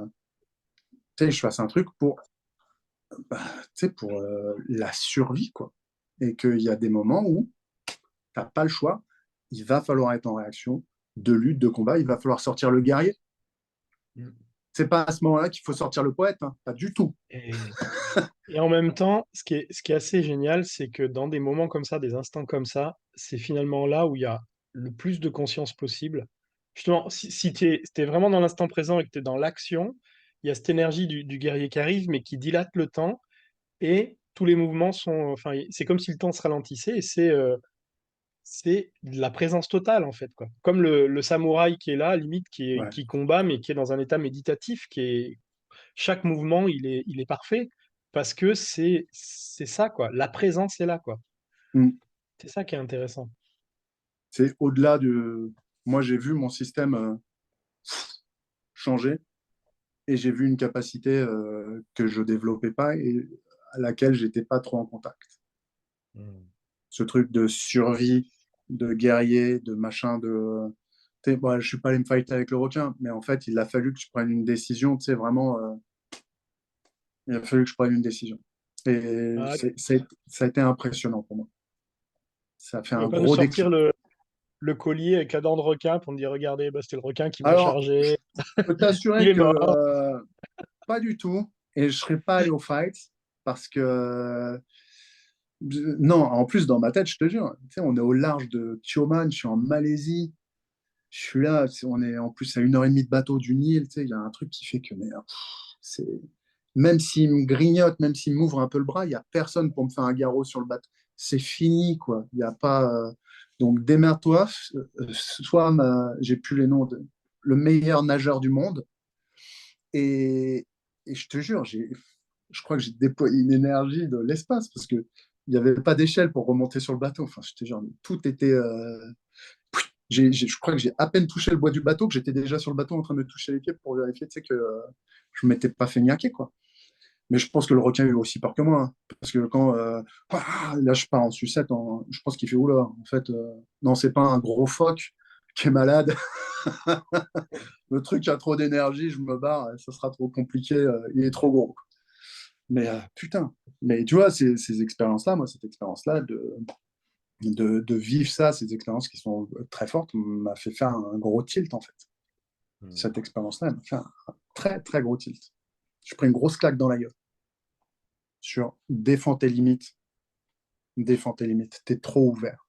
tu sais, je fasse un truc pour, bah, tu sais, pour la survie, quoi. Et qu'il y a des moments où t'as pas le choix, il va falloir être en réaction, de lutte, de combat, il va falloir sortir le guerrier. Mm. C'est pas à ce moment-là qu'il faut sortir le poète, hein, pas du tout. Et, et en même temps, ce qui est assez génial, c'est que dans des moments comme ça, des instants comme ça, c'est finalement là où il y a le plus de conscience possible. Justement, si tu es, vraiment dans l'instant présent et que tu es dans l'action, il y a cette énergie du guerrier qui arrive, mais qui dilate le temps, et tous les mouvements sont... Enfin, c'est comme si le temps se ralentissait, et c'est de la présence totale, en fait, quoi. Comme le samouraï qui est là, limite, Ouais. qui combat, mais qui est dans un état méditatif, chaque mouvement, il est parfait parce que c'est ça, quoi. La présence est là, quoi. Mm. C'est ça qui est intéressant. C'est au-delà de. Moi, j'ai vu mon système changer et j'ai vu une capacité que je développais pas et à laquelle j'étais pas trop en contact. Mm. Ce truc de survie, de guerrier, de machin, de. Bon, je suis pas allé me fighter avec le requin, mais en fait, il a fallu que je prenne une décision, tu sais, vraiment. Il a fallu que je prenne une décision. Et Ah, ça a été impressionnant pour moi. Ça a fait tu vas un pas nous gros sortir déclic. le collier avec la dent de requin pour me dire, regardez, bah, c'était le requin qui m'a Alors, je chargé, peux il t'assurer est que mort. pas du tout. Et je ne serais pas allé au fight parce que, non, en plus, dans ma tête, je te jure, tu sais, on est au large de Tioman, je suis en Malaisie. Je suis là, on est en plus à 1 heure et demie de bateau du Nil. Tu sais, il y a un truc qui fait que, mais, c'est... même s'il me grignote, même s'il m'ouvre un peu le bras, il n'y a personne pour me faire un garrot sur le bateau. C'est fini, quoi. Il n'y a pas. Donc, démerde-toi. Soit j'ai plus les noms de le meilleur nageur du monde. Et je te jure, je crois que j'ai déployé une énergie de l'espace parce que il n'y avait pas d'échelle pour remonter sur le bateau. Enfin, je te jure, tout était. Je crois que j'ai à peine touché le bois du bateau, que j'étais déjà sur le bateau en train de me toucher les pieds pour vérifier, tu sais, que je ne m'étais pas fait niaquer, quoi. Mais je pense que le requin il a aussi peur que moi, hein. Parce que quand là je pars en sucette, je pense qu'il fait oula. En fait, non, c'est pas un gros phoque qui est malade. Le truc a trop d'énergie, je me barre, ça sera trop compliqué, il est trop gros. Mais putain, mais tu vois, ces expériences-là, moi, cette expérience-là, de vivre ça, ces expériences qui sont très fortes, m'a fait faire un gros tilt, en fait. Mm. Cette expérience-là, elle m'a fait un très, très gros tilt. Je prends une grosse claque dans la gueule sur défends tes limites, t'es trop ouvert,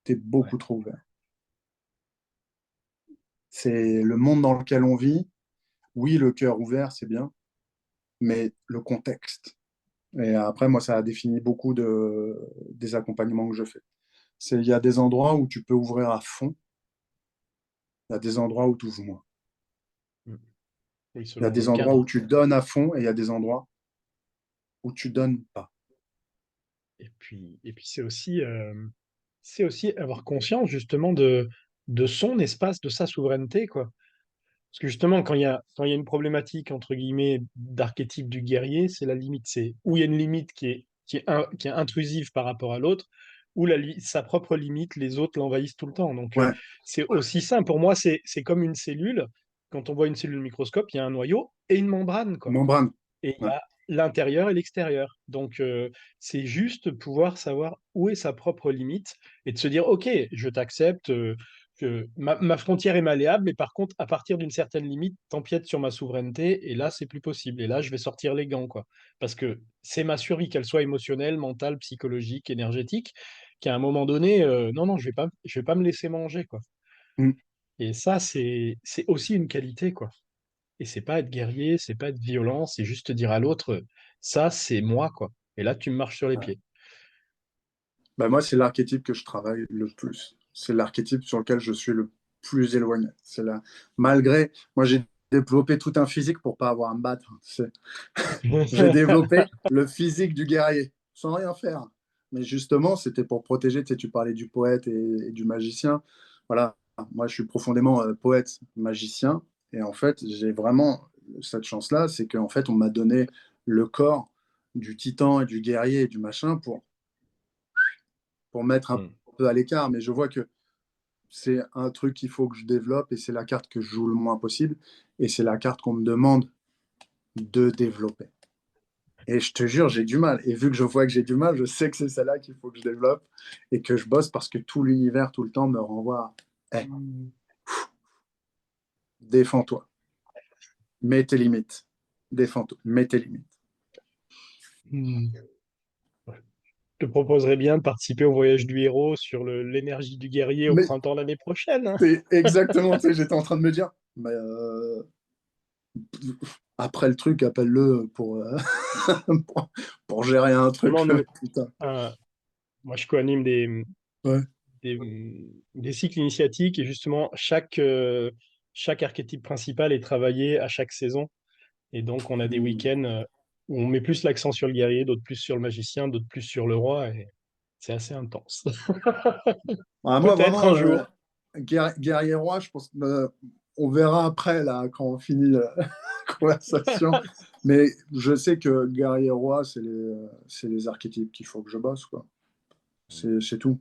t'es Ouais. beaucoup trop ouvert. C'est le monde dans lequel on vit. Oui, le cœur ouvert, c'est bien, mais le contexte. Et après, moi, ça a défini beaucoup des accompagnements que je fais. Il y a des endroits où tu peux ouvrir à fond, Il y a des endroits où tu ouvres moins. Mm. Oui, Il y a selon le des endroits où cadre. tu donnes à fond et il y a des endroits où tu donnes pas. Et puis c'est aussi avoir conscience justement de son espace, de sa souveraineté, quoi. Parce que justement, quand il y a une problématique, entre guillemets, d'archétype du guerrier, c'est la limite. C'est où il y a une limite qui est intrusive par rapport à l'autre, ou sa propre limite, les autres l'envahissent tout le temps. Donc, Ouais, c'est aussi simple. Pour moi, c'est comme une cellule. Quand on voit une cellule au microscope, il y a un noyau et une membrane, quoi. membrane. Et il y Ouais. a l'intérieur et l'extérieur. Donc, c'est juste pouvoir savoir où est sa propre limite et de se dire, OK, je t'accepte, que ma frontière est malléable, mais par contre, à partir d'une certaine limite, t'empiètes sur ma souveraineté et là, c'est plus possible. Et là, je vais sortir les gants, quoi. Parce que c'est ma survie, qu'elle soit émotionnelle, mentale, psychologique, énergétique, qu'à un moment donné, non, non, je vais pas me laisser manger, quoi. Mm. Et ça, c'est aussi une qualité, quoi. Et c'est pas être guerrier, c'est pas être violent, c'est juste dire à l'autre, ça, c'est moi, quoi. Et là, tu me marches sur les Ouais. pieds. Ben moi, c'est l'archétype que je travaille le plus. C'est l'archétype sur lequel je suis le plus éloigné. Malgré, moi, j'ai développé tout un physique pour pas avoir à me battre. Tu sais. J'ai développé le physique du guerrier sans rien faire. Mais justement, c'était pour protéger. Tu sais, tu parlais du poète et du magicien. Voilà, moi, je suis profondément poète, magicien. Et en fait, j'ai vraiment cette chance-là, c'est qu'en fait, on m'a donné le corps du titan et du guerrier et du machin pour mettre un Hmm. peu à l'écart. Mais je vois que c'est un truc qu'il faut que je développe et c'est la carte que je joue le moins possible. Et c'est la carte qu'on me demande de développer. Et je te jure, j'ai du mal. Et vu que je vois que j'ai du mal, je sais que c'est celle-là qu'il faut que je développe et que je bosse parce que tout l'univers, tout le temps, me renvoie à hey, défends-toi, mets tes limites. Défends-toi, mets tes limites. Hmm. Je te proposerais bien de participer au voyage du héros sur l'énergie du guerrier au Mais printemps l'année prochaine, hein. c'est exactement, tu sais, j'étais en train de me dire, mais après le truc, appelle-le pour, pour gérer un Non, truc. nous, Putain. euh, moi, je co-anime Ouais. des, des cycles initiatiques et justement, chaque archétype principal est travaillé à chaque saison. Et donc, on a des Hmm. week-ends où on met plus l'accent sur le guerrier, d'autres plus sur le magicien, d'autres plus sur le roi. Et c'est assez intense. Ah, moi, Peut-être un vraiment, jour. guerrier roi, je pense on verra après, là, quand on finit la conversation. Mais je sais que guerrier roi, c'est les archétypes qu'il faut que je bosse, quoi. C'est tout.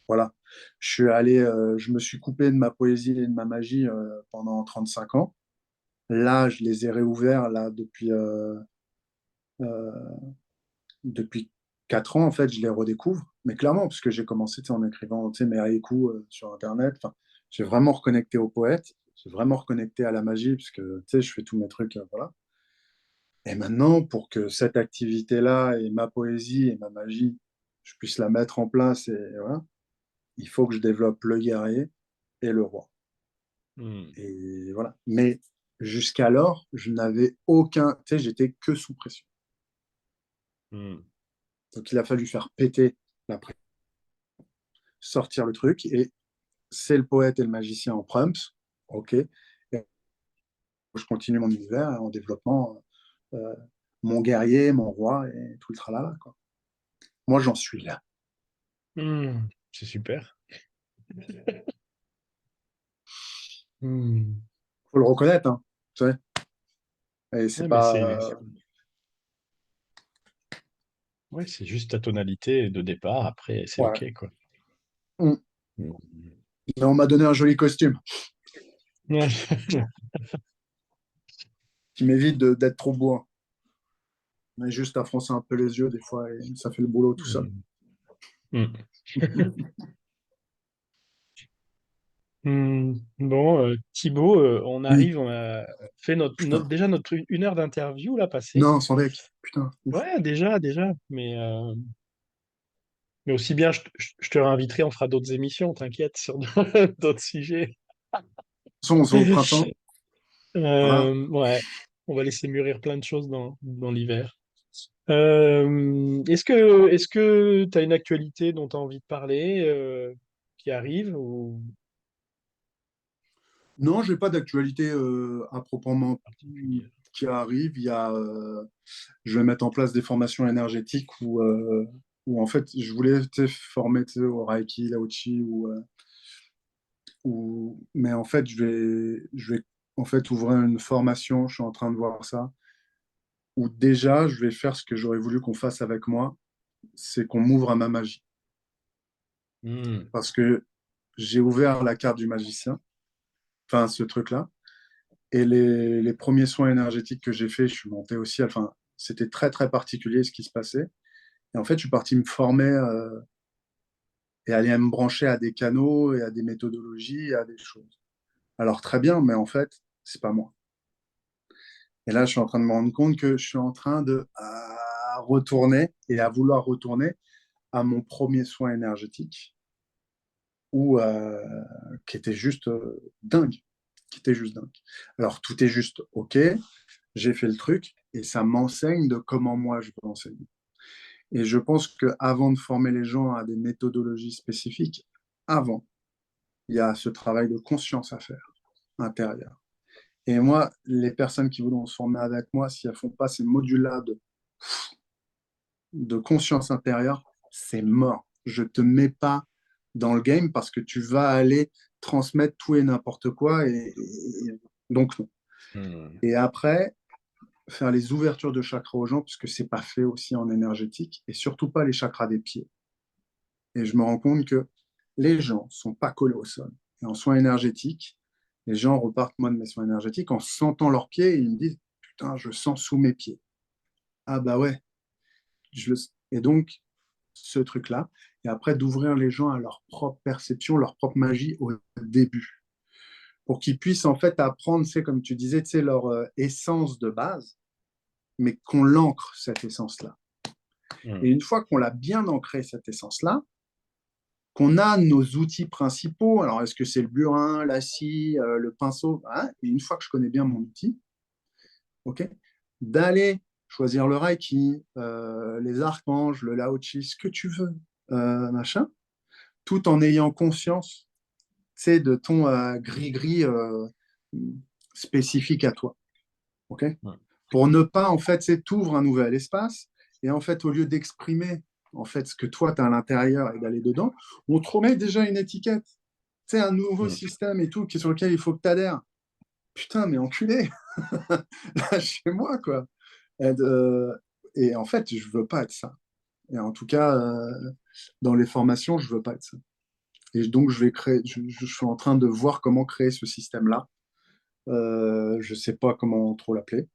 Voilà. Je me suis coupé de ma poésie et de ma magie pendant 35 ans. Là, je les ai réouverts là, euh, depuis 4 ans, en fait, je les redécouvre. Mais clairement, parce que j'ai commencé en écrivant mes haïkus sur Internet. Enfin, j'ai vraiment reconnecté au poète. J'ai vraiment reconnecté à la magie, parce que je fais tous mes trucs. Voilà. Et maintenant, pour que cette activité-là et ma poésie et ma magie, je puisse la mettre en place, et voilà, il faut que je développe le guerrier et le roi. Hmm. Et voilà. Mais jusqu'alors, je n'avais aucun. J'étais que sous pression. Hmm. Donc, il a fallu faire péter la pression, sortir le truc. Et c'est le poète et le magicien en prumps. OK. Et je continue mon univers en développement, euh, mon guerrier, mon roi et tout le tralala, quoi. Moi, j'en suis là. Hmm. C'est super. Hmm. Faut le reconnaître, hein. Tu sais. Et c'est Ouais, mais pas. ouais, c'est juste ta tonalité de départ. Après, c'est Ouais. OK, quoi. Mm. Hmm. Mais on m'a donné un joli costume Ouais. qui m'évite d'être trop bourrin. Mais juste à froncer un peu les yeux des fois et ça fait le boulot tout seul. Hmm. Hmm. Hmm. Bon, Thibaut, on Oui. arrive, on a fait Putain. déjà notre 1 heure d'interview là passée. Non, sans deck. Putain. Ouf. Ouais, déjà, mais aussi bien, je te réinviterai, on fera d'autres émissions, t'inquiète, sur d'autres sujets. De toute façon, on se voit au printemps. Voilà. Ouais, on va laisser mûrir plein de choses dans l'hiver. Est-ce que tu as une actualité dont tu as envie de parler qui arrive ou... Non, je n'ai pas d'actualité à proprement particulière? qui arrive. Je vais mettre en place des formations énergétiques où en fait, je voulais tu sais, former tu sais, au Reiki, Lao Chi, mais en fait, je vais en fait ouvrir une formation. Je suis en train de voir ça. Où déjà, je vais faire ce que j'aurais voulu qu'on fasse avec moi, c'est qu'on m'ouvre à ma magie. Hmm. Parce que j'ai ouvert la carte du magicien, enfin ce truc-là. Et les premiers soins énergétiques que j'ai faits, je suis monté aussi, enfin, c'était très très particulier ce qui se passait. Et en fait, je suis parti me former et aller me brancher à des canaux et à des méthodologies et à des choses. Alors très bien, mais en fait, c'est pas moi. Et là, je suis en train de me rendre compte que je suis en train de retourner et à vouloir retourner à mon premier soin énergétique ou qui était juste dingue, qui était juste dingue. Alors tout est juste ok, j'ai fait le truc et ça m'enseigne de comment moi je peux enseigner. Et je pense qu'avant de former les gens à des méthodologies spécifiques, avant, il y a ce travail de conscience à faire intérieur. Et moi, les personnes qui voudront se former avec moi, si elles font pas ces modules-là de conscience intérieure, c'est mort. Je te mets pas dans le game parce que tu vas aller transmettre tout et n'importe quoi. Donc, non. Hmm. Et après, faire les ouvertures de chakras aux gens, puisque c'est pas fait aussi en énergétique, et surtout pas les chakras des pieds. Et je me rends compte que les gens sont pas collés au sol. Et en soins énergétiques, les gens repartent, moi, de mes soins énergétiques, en sentant leurs pieds, et ils me disent, putain, je sens sous mes pieds. Ah bah ouais. Et donc, ce truc-là, et après d'ouvrir les gens à leur propre perception, leur propre magie au début, pour qu'ils puissent en fait apprendre, c'est comme tu disais, c'est leur essence de base, mais qu'on l'ancre cette essence-là. Et Hmm. une fois qu'on l'a bien ancrée cette essence-là, qu'on a nos outils principaux, alors est-ce que c'est le burin, la scie, le pinceau, hein, et une fois que je connais bien mon outil, ok, d'aller choisir le Reiki, les archanges, le Lao Chi, ce que tu veux, machin, tout en ayant conscience, c'est de ton gris-gris spécifique à toi. Ok, Hmm. pour ne pas, en fait, c'est t'ouvres un nouvel espace et en fait, au lieu d'exprimer en fait ce que toi, tu as à l'intérieur et d'aller dedans, on te remet déjà une étiquette. C'est un nouveau Hmm. système et tout sur lequel il faut que tu adhères. Putain, mais enculé, chez moi, quoi. Et en fait, je veux pas être ça. Et en tout cas, dans les formations, je veux pas être ça. Et donc, je vais créer, je suis en train de voir comment créer ce système-là. Je sais pas comment trop l'appeler.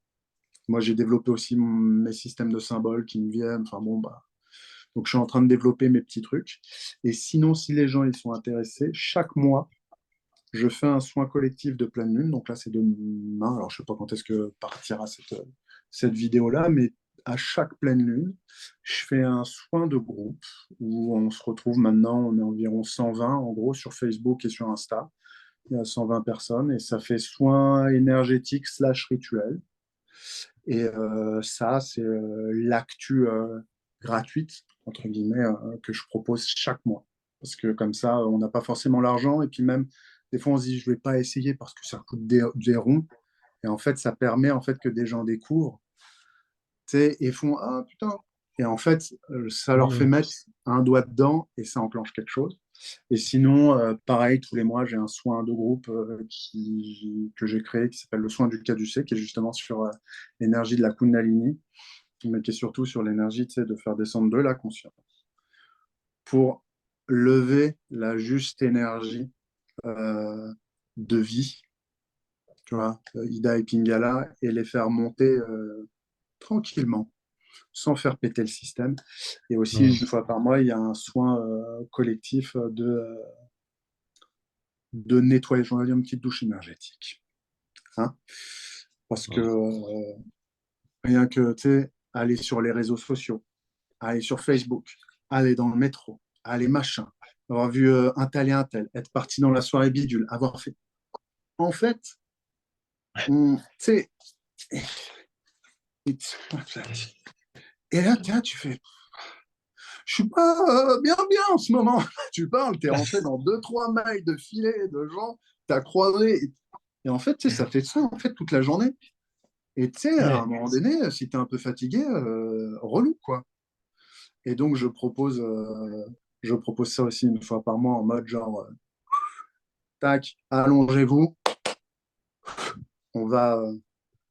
Moi, j'ai développé aussi mes systèmes de symboles qui me viennent. Enfin bon, bah. Donc, je suis en train de développer mes petits trucs. Et sinon, si les gens ils sont intéressés, chaque mois, je fais un soin collectif de pleine lune. Donc là, c'est demain. Alors, je sais pas quand est-ce que partira cette vidéo-là, mais à chaque pleine lune, je fais un soin de groupe où on se retrouve maintenant, on est environ 120 en gros sur Facebook et sur Insta. Il y a 120 personnes et ça fait soin énergétique slash rituel. Et ça, c'est l'actu gratuite, entre guillemets, que je propose chaque mois. Parce que comme ça, on n'a pas forcément l'argent. Et puis même, des fois, on se dit, je ne vais pas essayer parce que ça coûte des ronds. Et en fait, ça permet en fait que des gens découvrent, tu sais, et font, ah putain. Et en fait, ça leur fait Hmm. mettre un doigt dedans et ça enclenche quelque chose. Et sinon, pareil, tous les mois, j'ai un soin de groupe que j'ai créé qui s'appelle le soin du Caducée, qui est justement sur l'énergie de la Kundalini, mais qui est surtout sur l'énergie, tu sais, de faire descendre de la conscience pour lever la juste énergie euh, de vie, tu vois, Ida et Pingala, et les faire monter tranquillement, sans faire péter le système. Et aussi, Hmm. une fois par mois, il y a un soin collectif de nettoyage, on va dire une petite douche énergétique. Hein, parce que Hmm. rien que, tu sais, aller sur les réseaux sociaux, aller sur Facebook, aller dans le métro, aller machin, avoir vu un tel et un tel, être parti dans la soirée bidule, avoir fait. En fait, tu sais, et là, tu fais, Je suis pas bien bien en ce moment. Tu parles, t'es rentré dans deux, trois mailles de filets de gens, t'as croisé. Et en fait, tu sais, ça fait ça en fait toute la journée. Et tu sais, à un Ouais. moment donné, si t'es un peu fatigué, relou, quoi. Et donc, je propose ça aussi une fois par mois en mode genre, tac, allongez-vous, on va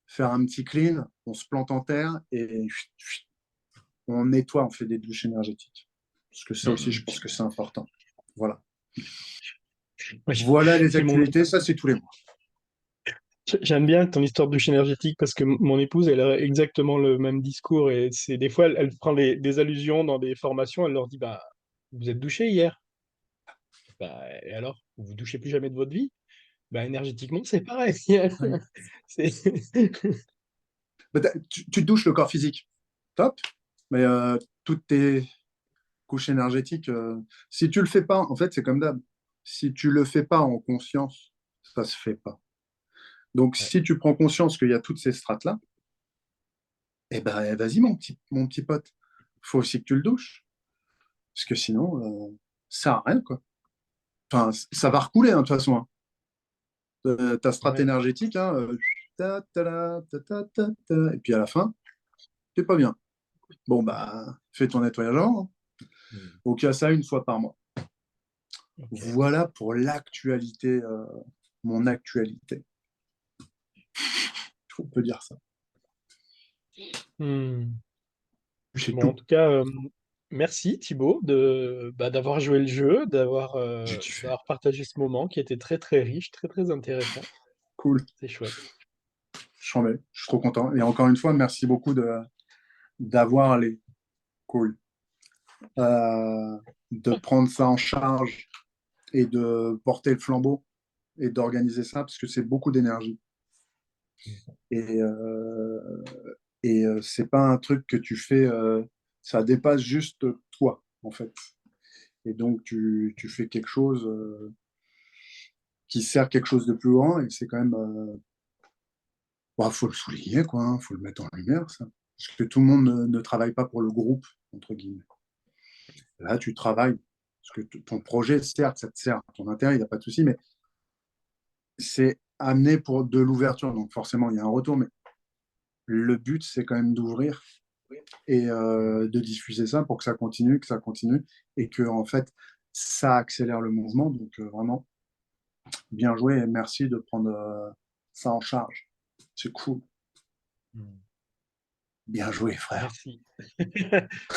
faire un petit clean, on se plante en terre et on nettoie, on fait des douches énergétiques. Parce que ça aussi, je pense que c'est important. Voilà. Ouais, Voilà les j'ai mon activités, ça c'est tous les mois. J'aime bien ton histoire de douche énergétique parce que mon épouse, elle a exactement le même discours et c'est des fois, elle prend des allusions dans des formations, elle leur dit, bah, vous êtes douché hier? Bah, et alors, vous vous douchez plus jamais de votre vie? Bah, énergétiquement, c'est pareil. Ouais. C'est... Bah, tu te douches le corps physique, top, mais toutes tes couches énergétiques, si tu le fais pas, en fait, c'est comme d'hab. Si tu le fais pas en conscience, ça se fait pas. Donc, Ouais. si tu prends conscience qu'il y a toutes ces strates-là, eh ben, vas-y, mon petit pote. Faut aussi que tu le douches. Parce que sinon, ça sert à rien, quoi. Enfin, ça va recouler, hein, de toute façon, hein. Ta strate Ouais. énergétique, hein, et puis à la fin, t'es pas bien. Bon, bah, fais ton nettoyage avant, hein. Hmm. Donc, il y a ça une fois par mois. Ok. Voilà pour l'actualité, mon actualité. On peut dire ça. Hmm. C'est Bon, en tout. tout cas, merci Thibaut d'avoir joué le jeu, J'ai kiffé. d'avoir partagé ce moment qui était très très riche, très très intéressant. Cool. C'est chouette. Je suis trop content. Et encore une fois, merci beaucoup d'avoir les cool. Euh, de prendre ça en charge et de porter le flambeau et d'organiser ça parce que c'est beaucoup d'énergie. Et, c'est pas un truc que tu fais, ça dépasse juste toi, en fait. Et donc, tu fais quelque chose qui sert quelque chose de plus grand et c'est quand même, bah, faut le souligner, quoi, hein, faut le mettre en lumière, ça. Parce que tout le monde ne travaille pas pour le groupe, entre guillemets. Là, tu travailles. Parce que ton projet, certes, ça te sert à ton intérêt, il n'y a pas de souci, mais c'est amené pour de l'ouverture. Donc, forcément, il y a un retour, mais le but, c'est quand même d'ouvrir et de diffuser ça pour que ça continue, et que, en fait, ça accélère le mouvement. Donc, vraiment, bien joué et merci de prendre ça en charge. C'est cool. Hmm. Bien joué, frère. Merci.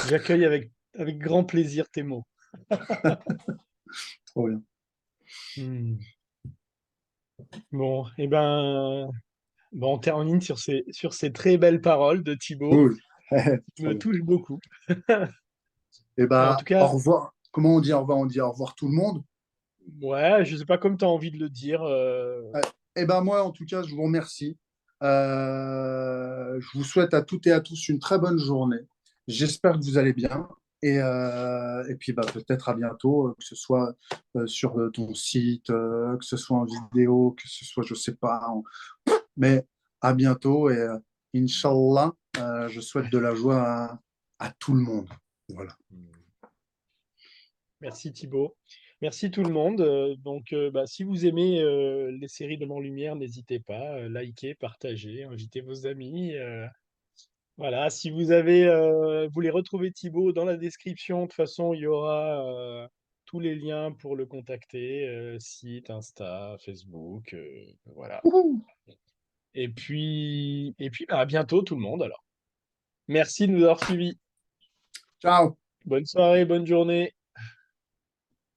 J'accueille avec grand plaisir tes mots. Trop bien. Hmm. Bon, et ben, bon, on termine sur ces très belles paroles de Thibaut, Cool. qui Trop me bien. touchent beaucoup. Et En bah, tout au cas, revoir. Comment on dit au revoir? On dit au revoir tout le monde. ouais, je sais pas comme tu as envie de le dire. Et ben moi, en tout cas, je vous remercie. Je vous souhaite à toutes et à tous une très bonne journée. J'espère que vous allez bien. Et puis bah, peut-être à bientôt, que ce soit sur ton site, que ce soit en vidéo, que ce soit, je sais pas. Mais à bientôt et Inch'Allah, je souhaite de la joie à tout le monde. Voilà. Merci Thibaut. Merci tout le monde. Bah, si vous aimez les séries de Mon Lumière, n'hésitez pas, likez, partagez, invitez vos amis. Voilà, si vous voulez retrouver Thibaut dans la description, de toute façon, il y aura tous les liens pour le contacter, site, Insta, Facebook, voilà. Wouhou. Bah, à bientôt tout le monde alors. Merci de nous avoir suivis. Ciao. Bonne soirée, bonne journée.